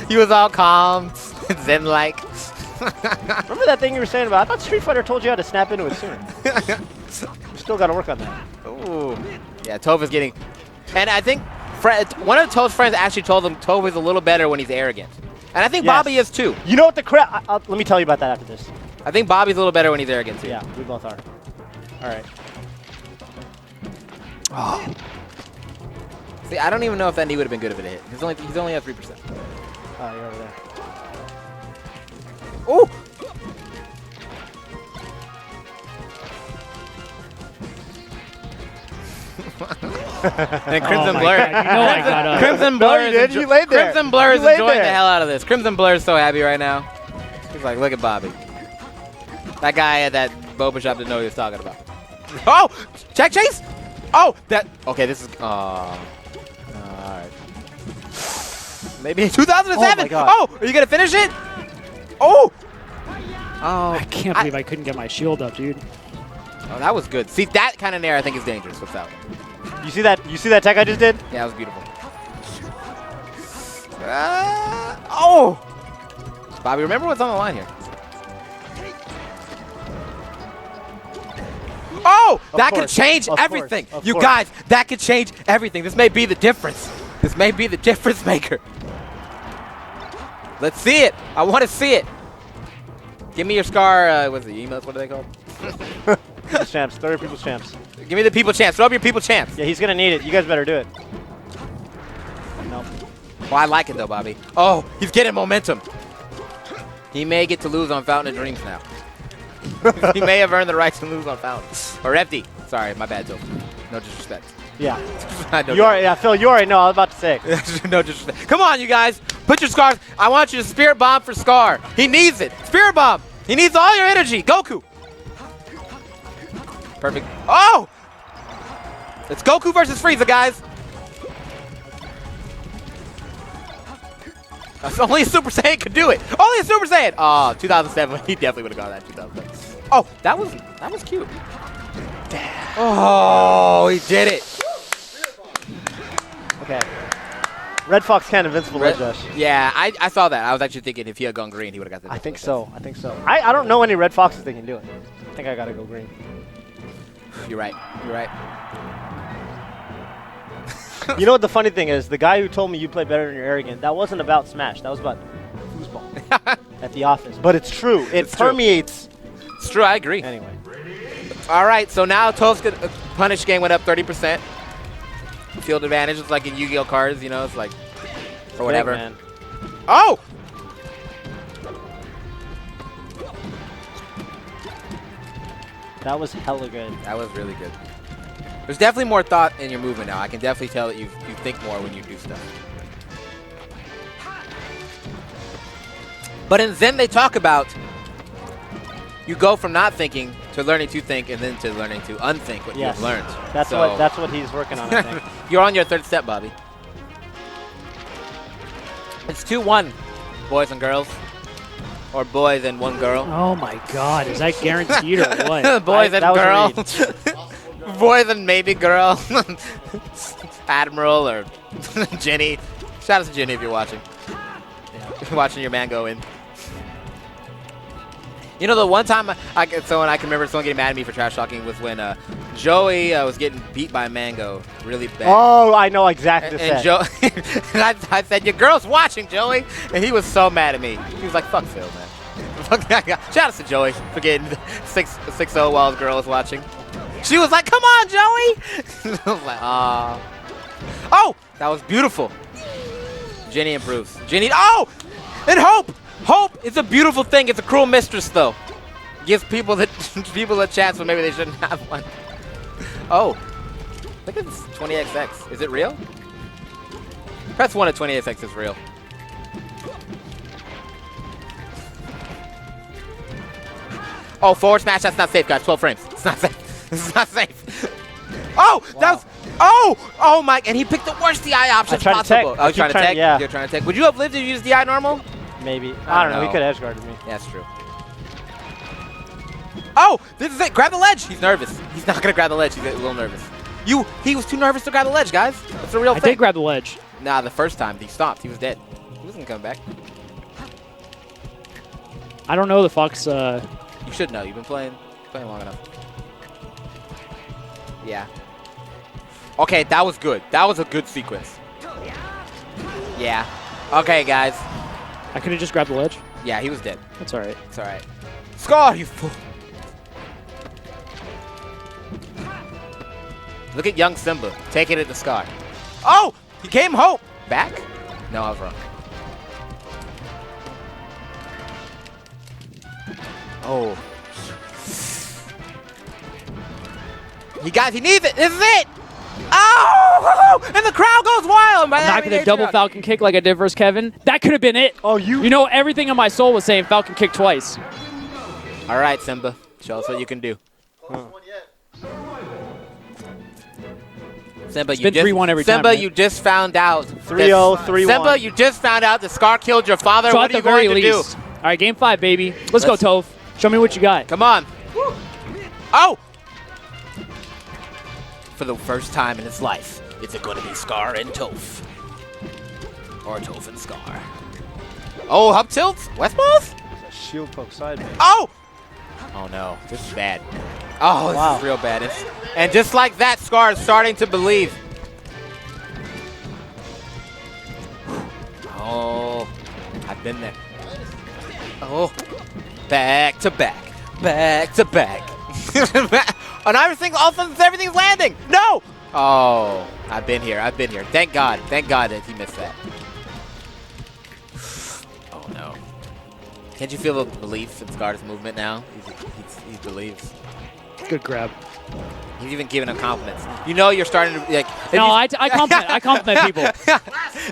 He was all calm, zen-like. Remember that thing you were saying about? I thought Street Fighter told you how to snap into it sooner. We still got to work on that. Ooh. Yeah, Toph is getting... And I think one of Toph's friends actually told him Toph is a little better when he's arrogant. And I think Yes. Bobby is too. You know what the crap? Let me tell you about that after this. I think Bobby's a little better when he's arrogant too. Yeah, we both are. All right. See, I don't even know if that knee would have been good if it hit. He's only at 3%. Oh, you're over there. Ooh! And Crimson Oh my Blur. God, you know I got up. Crimson Blur. you did. is You laid there. Crimson Blur is You laid enjoying there. the hell out of this. Crimson Blur is so happy right now. He's like, look at Bobby. That guy at that boba shop didn't know what he was talking about. Oh! Check chase? Oh! That. Okay, this is. Alright. Maybe 2007. Oh my God. Oh! Are you going to finish it? Oh! Oh. I can't believe I couldn't get my shield up, dude. Oh, that was good. See, that kind of nair I think is dangerous with that one. You see that? You see that tech I just did? Yeah, that was beautiful. Oh! Bobby, remember what's on the line here. Oh! Of That could course. change Of everything. course. Of You course. guys, that could change everything. This may be the difference. This may be the difference maker. Let's see it. I want to see it. Give me your scar. What's the emails? What are they called? People's champs. Throw your people's champs. Give me the people chance. Throw up your people chance. Yeah, he's gonna need it. You guys better do it. Nope. Well, I like it though, Bobby. Oh, he's getting momentum. He may get to lose on Fountain of Dreams now. He may have earned the right to lose on Fountain. Or FD. Sorry, my bad, Toph. No disrespect. Yeah. No You already, yeah, Phil. You already know. I was about to say. no disrespect. Come on, you guys. Put your scars. I want you to Spirit Bomb for Scar. He needs it. Spirit Bomb. He needs all your energy. Goku. Perfect. Oh! It's Goku versus Frieza, guys. Only a Super Saiyan could do it. Only a Super Saiyan. Oh, 2007. He definitely would have gone that 2007. Oh, that was cute. Damn. Oh, he did it. Okay. Red Fox can't invincible ledge dash. Yeah, I saw that. I was actually thinking if he had gone green, he would have got the I think so. I think so. I don't know any Red Foxes that can do it. I think I gotta go green. You're right. You're right. You know what the funny thing is? The guy who told me you play better than you're arrogant, that wasn't about Smash. That was about foosball at the office. But it's true. It It's true. permeates. It's true. I agree. Anyway. All right. So now Toph's punish game went up 30%. Field advantage. It's like in Yu-Gi-Oh cards, you know. It's like or whatever. Man. Oh. That was hella good. That was really good. There's definitely more thought in your movement now. I can definitely tell that you think more when you do stuff. But in Zen, they talk about you go from not thinking to learning to think, and then to learning to unthink what Yes. you've learned. That's So- that's what he's working on, I think. You're on your third step, Bobby. It's 2-1, boys and girls. or boys and one girl. Oh my God, is that guaranteed or what? Boys and that girl. was a Boys and maybe girl. Admiral or Jenny. Shout out to Jenny if you're watching. Yeah. Watching your man go in. You know, the one time I can remember someone getting mad at me for trash talking was when Joey was getting beat by Mango really bad. Oh, I know exactly the And set. Joe, and I said, your girl's watching, Joey. And he was so mad at me. He was like, fuck Phil, man. Fuck that guy. Shout out to Joey for getting 6-0 while his girl was watching. She was like, come on, Joey. I was like, ah. Oh, that was beautiful. Jenny improves. Jenny, oh, and Hope. Hope is a beautiful thing. It's a cruel mistress, though. Gives people a chance when maybe they shouldn't have one. Oh, look at this 20XX. Is it real? Press 1 at 20XX is real. Oh, forward smash. That's not safe, guys. 12 frames. It's not safe. This is not safe. Oh, wow. That was. Oh my! And he picked the worst DI options possible. Oh, trying to tech. Yeah. You're trying to tech. Would you have lived if you used DI normal? Maybe. I don't know. He could have edge guarded me. Yeah, that's true. Oh, this is it. Grab the ledge. He's nervous. He's not gonna grab the ledge. He's a little nervous. He was too nervous to grab the ledge, guys. That's a real thing. I did grab the ledge. Nah, the first time he stopped. He was dead. He wasn't coming back. I don't know the Fox. You should know. You've been playing long enough. Yeah. Okay, that was good. That was a good sequence. Yeah. Okay, guys. I could have just grabbed the ledge. Yeah, he was dead. That's all right. It's all right. Scar, you fool. Look at young Simba taking it to Scar. Oh, he came Hope. Back? No, I was wrong. Oh. He needs it. This is it. Oh! And the crowd goes wild. I'm not going to double Falcon kick like I did versus Kevin. That could have been it. Oh, you know, everything in my soul was saying Falcon kick twice. All right, Simba. Show us what you can do. Simba, it's been 3-1 every time. Simba, right? you just found out. 3-0, 3-1. Simba, you just found out that Scar killed your father. So what at are you the very going to least. do? All right, game 5, baby. Let's go, Toph. Show me what you got. Come on. Oh! For the first time in his life, is it going to be Scar and Toph? Or Toph and Scar? Oh, up tilts? West balls? shield poke side base. Oh! Oh no, this is bad. Oh, this Wow. is real bad. And just like that, Scar is starting to believe. Oh, I've been there. Oh, back to back, back to back. On everything's landing. No! Oh, I've been here. I've been here. Thank God that he missed that. Oh no. Can't you feel the belief in Scar's movement now? He believes. Good grab. He's even giving him compliments. You know you're starting to like. No, I compliment people.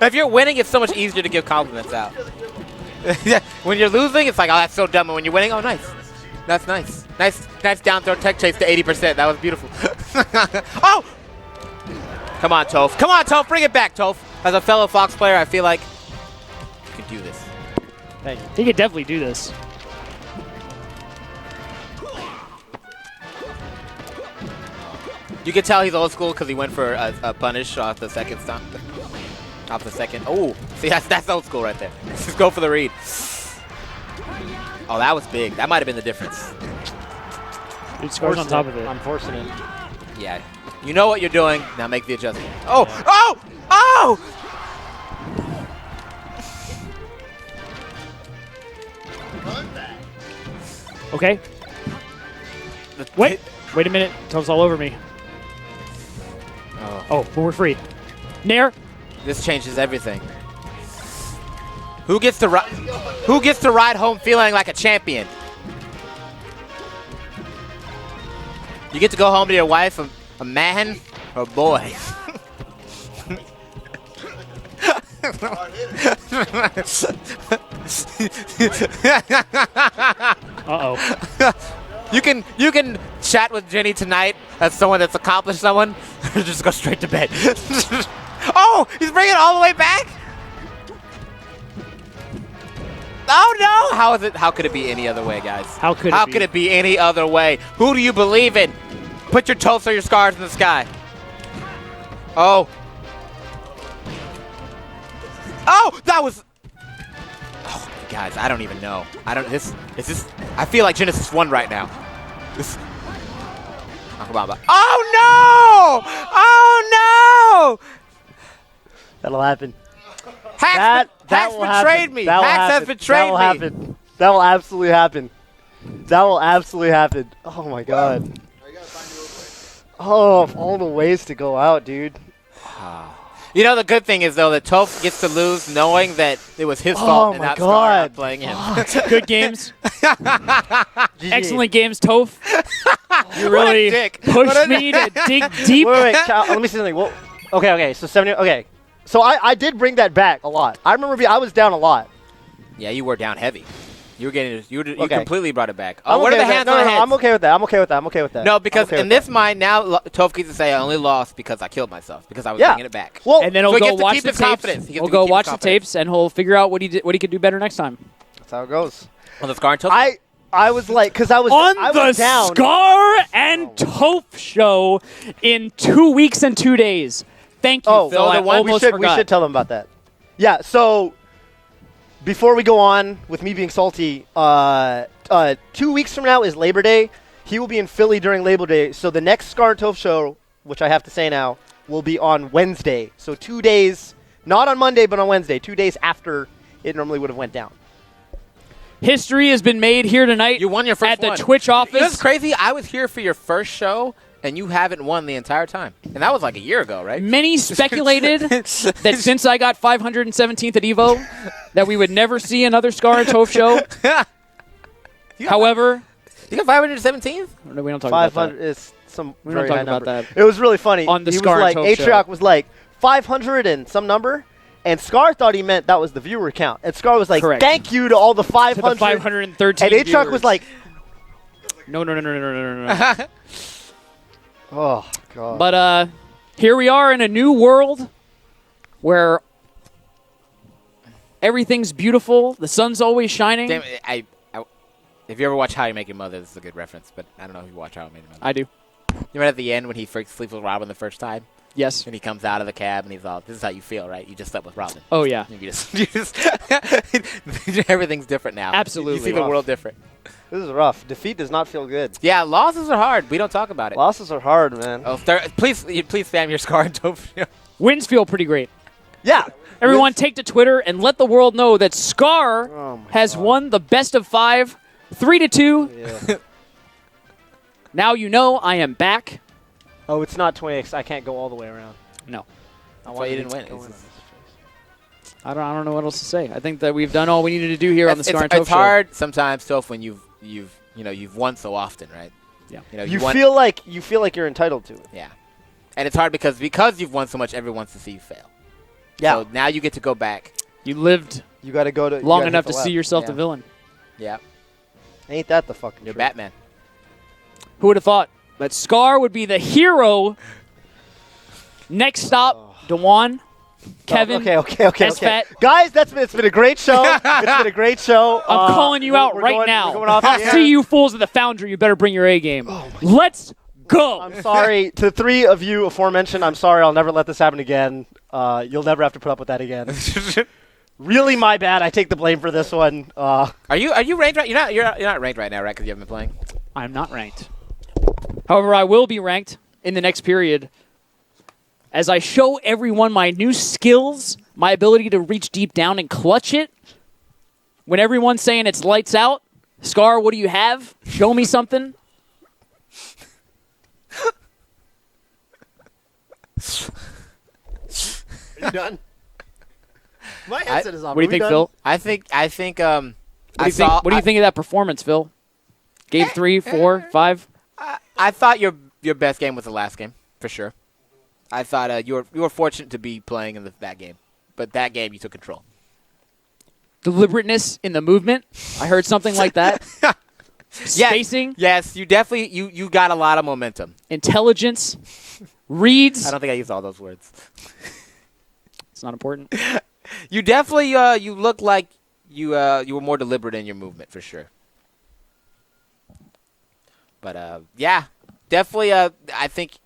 If you're winning, it's so much easier to give compliments out. When you're losing, it's like, oh, that's so dumb. And when you're winning, oh, nice. That's nice. Nice down throw tech chase to 80%. That was beautiful. Oh! Come on, Toph. Come on, Toph. Bring it back, Toph. As a fellow Fox player, I feel like you can do this. Thank you. He could definitely do this. You can tell he's old school because he went for a punish off the second stop. Off the second. Oh, see, that's old school right there. Just go for the read. Oh, that was big. That might have been the difference. Dude, Scar's on top of it. I'm forcing it. Yeah. You know what you're doing. Now make the adjustment. Oh! Oh! Oh! Okay. Wait a minute. Toph's all over me. Oh, but we're free. Nair. This changes everything. Who gets to ride home feeling like a champion? You get to go home to your wife, a man or a boy? Uh-oh. You can chat with Jenny tonight as someone that's accomplished someone, or just go straight to bed. Oh, he's bringing it all the way back. Oh no! How is it? How could it be any other way, guys? How could How it be? could it be any other way? Who do you believe in? Put your toes or your scars in the sky. Oh. Oh, that was. Oh, guys, I don't even know. I don't. This is this. I feel like Genesis 1 right now. This. Oh no! Oh no! That'll happen. Hacks That will betrayed happen. me. That will Hacks has happen. betrayed That will me. happen. That will absolutely happen. That will absolutely happen. Oh my god. Oh, of all the ways to go out, dude. You know, the good thing is, though, that Toph gets to lose knowing that it was his fault and my not Scar not God. playing him. Good games. GG. Excellent games, Toph. You What a really dick. pushed What a- me to dig deep. Wait, Cal, let me see something. Well, okay. So 70. Okay. So I did bring that back a lot. I remember I was down a lot. Yeah, you were down heavy. You were getting. You Okay. completely brought it back. I'm Oh, what okay are the with hands that. on No, the heads? I'm okay with that. I'm okay with that. I'm okay with that. No, I'm because okay in with this that. mind now, Toph gets to say, "I only lost because I killed myself because I was Yeah. bringing it back." Well, And then So he'll he go gets to watch keep the his confidence. tapes. He gets He'll to go keep watch his the confidence. tapes, and he'll figure out what he could do better next time. that's how it goes. On the Scar and Toph. I was like, because I was On I the was down. Scar and Toph show in 2 weeks and 2 days. Thank you, Oh, Phil. so I the one- almost we forgot. should tell them about that. Yeah. So before we go on with me being salty, 2 weeks from now is Labor Day. He will be in Philly during Labor Day. So the next Scar and Toph show, which I have to say now, will be on Wednesday. So 2 days, not on Monday, but on Wednesday. 2 days after it normally would have went down. History has been made here tonight. You won your first at the one. Twitch office. You know what's crazy? I was here for your first show, and you haven't won the entire time. And that was like a year ago, right? Many speculated that since I got 517th at Evo, that we would never see another Scar and Toph show. However, You got 517th? no, we don't talk about 500 that. is some We don't very talk high about number. that. It was really funny. On the he Scar was and like, Toph Atrioc show. was like 500 and some number, and Scar thought he meant that was the viewer count. And Scar was like, Correct. thank you to all the To 500. the 513 and Atrioc was viewers. like, no. oh, God. But here we are in a new world where everything's beautiful. The sun's always shining. Damn, if you ever watch How You Make Your Mother, this is a good reference, but I don't know if you watch How I Made Your Mother. I do. You remember at the end when he first sleeps with Robin the first time? Yes. And he comes out of the cab and he's all, this is how you feel, right? You just slept with Robin. Oh, yeah. You just everything's different now. Absolutely. You see the world different. This is rough. Defeat does not feel good. Yeah, losses are hard. We don't talk about it. Losses are hard, man. Oh, please spam your Scar and Toph. Wins feel pretty great. Yeah. Everyone take to Twitter and let the world know that Scar Oh my has God. won the best of 5, 3-2. Yeah. Now you know I am back. Oh, it's not 20X. I can't go all the way around. No. That's why you didn't win. I don't know what else to say. I think that we've done all we needed to do here on the Scar and Toph It's show. hard sometimes, Toph, when you've won so often, right? Yeah. You know, You won, feel like you're entitled to it. yeah, and it's hard because you've won so much, everyone wants to see you fail. Yeah. So now you get to go back. You lived You got to go to you long gotta enough hit to the see left. yourself Yeah. the villain. Yeah, Ain't that the fucking you're truth? Batman. Who would have thought that Scar would be the hero? Next stop, Dewan. Kevin. Okay. SFAT. Guys, it's been a great show. It's been a great show. I'm calling you out we're right going- now. We're going off the air. See you fools at the Foundry. You better bring your A game. Let's go. I'm sorry to the three of you aforementioned. I'm sorry. I'll never let this happen again. You'll never have to put up with that again. Really, my bad. I take the blame for this one. Are you ranked right? You're not ranked right now, right? Because you haven't been playing. I'm not ranked. However, I will be ranked in the next period as I show everyone my new skills, my ability to reach deep down and clutch it. When everyone's saying it's lights out, Scar, what do you have? Show me something. Are you done? My headset is off. What do you think, Phil? I think. What do you think of that performance, Phil? Game 3, 4, 5? I thought your best game was the last game for sure. I thought you were fortunate to be playing in that game, but that game you took control. Deliberateness in the movement. I heard something like that. Spacing, Yes, you definitely you got a lot of momentum. intelligence, reads. I don't think I used all those words. It's not important. You definitely you look like you were more deliberate in your movement for sure. But yeah, definitely. I think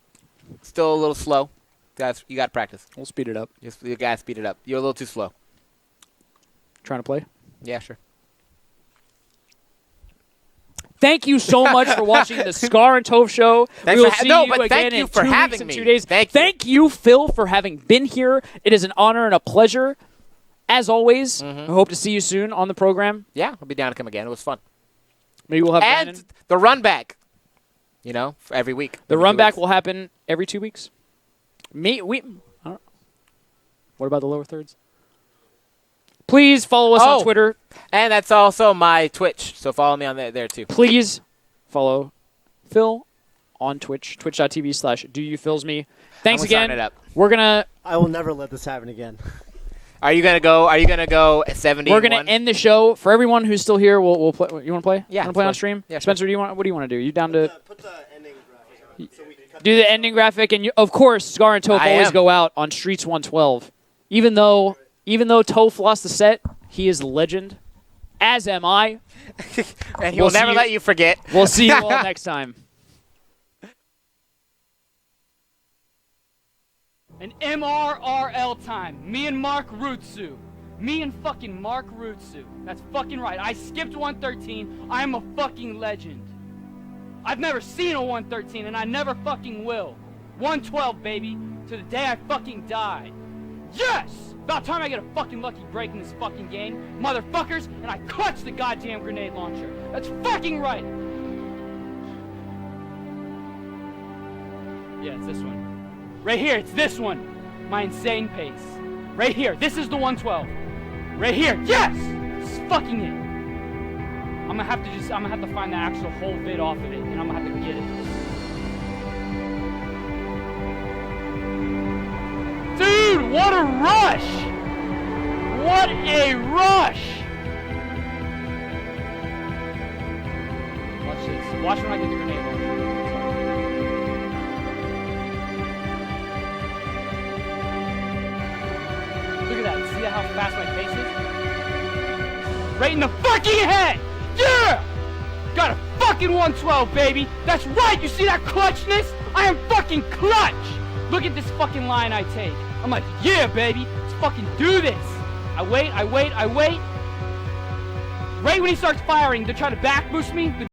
still a little slow. Guys, you got to practice. We'll speed it up. You got to speed it up. You're a little too slow. Trying to play? Yeah, sure. Thank you so much for watching the Scar and Toph show. Thanks we will for see no, you but again thank you in for 2 having weeks and me. 2 days. Thank you. You, Phil, for having been here. It is an honor and a pleasure. As always, I hope to see you soon on the program. Yeah, I'll be down to come again. It was fun. Maybe we'll have And Brandon. the run back, for every week. The Every run 2 back weeks. will happen every 2 weeks. I don't, what about the lower thirds? Please follow us on Twitter. And that's also my Twitch, so follow me on there too. Please follow Phil on Twitch, twitch.tv/doyoufilsme. Thanks I'm gonna sign again. it up. We're gonna I will never let this happen again. Are you gonna go 70? we're gonna end the show. For everyone who's still here, we'll play. You want to play? Yeah, Want to play it's on fine. stream? Yeah, sure. Spencer, what do you want to do? You down to Put the ending graphic on so we can cut do the ending graphic? And of course, Scar and Toph I always am. go out on Streets 112. Even though Toph lost the set, he is a legend. As am I. And he'll We'll see never you- let you forget. We'll see you all next time. An MRRL time. Me and Mark Rutsu. Me and fucking Mark Rutsu. That's fucking right. I skipped 113. I'm a fucking legend. I've never seen a 113 and I never fucking will. 112, baby. To the day I fucking die. Yes! About time I get a fucking lucky break in this fucking game. Motherfuckers, and I clutch the goddamn grenade launcher. That's fucking right. Yeah, it's this one. Right here, it's this one. My insane pace. Right here, this is the 112. Right here, yes! This is fucking it. I'm gonna have to find the actual whole vid off of it, and I'm gonna have to get it. Dude, what a rush! What a rush! Watch this. Watch when I get the grenade launcher. Look at that. See how fast my pace is? Right in the fucking head! Yeah! Got a fucking 112, baby! That's right! You see that clutchness? I am fucking clutch! Look at this fucking line I take. I'm like, yeah, baby! Let's fucking do this! I wait. Right when he starts firing to try to back boost me, the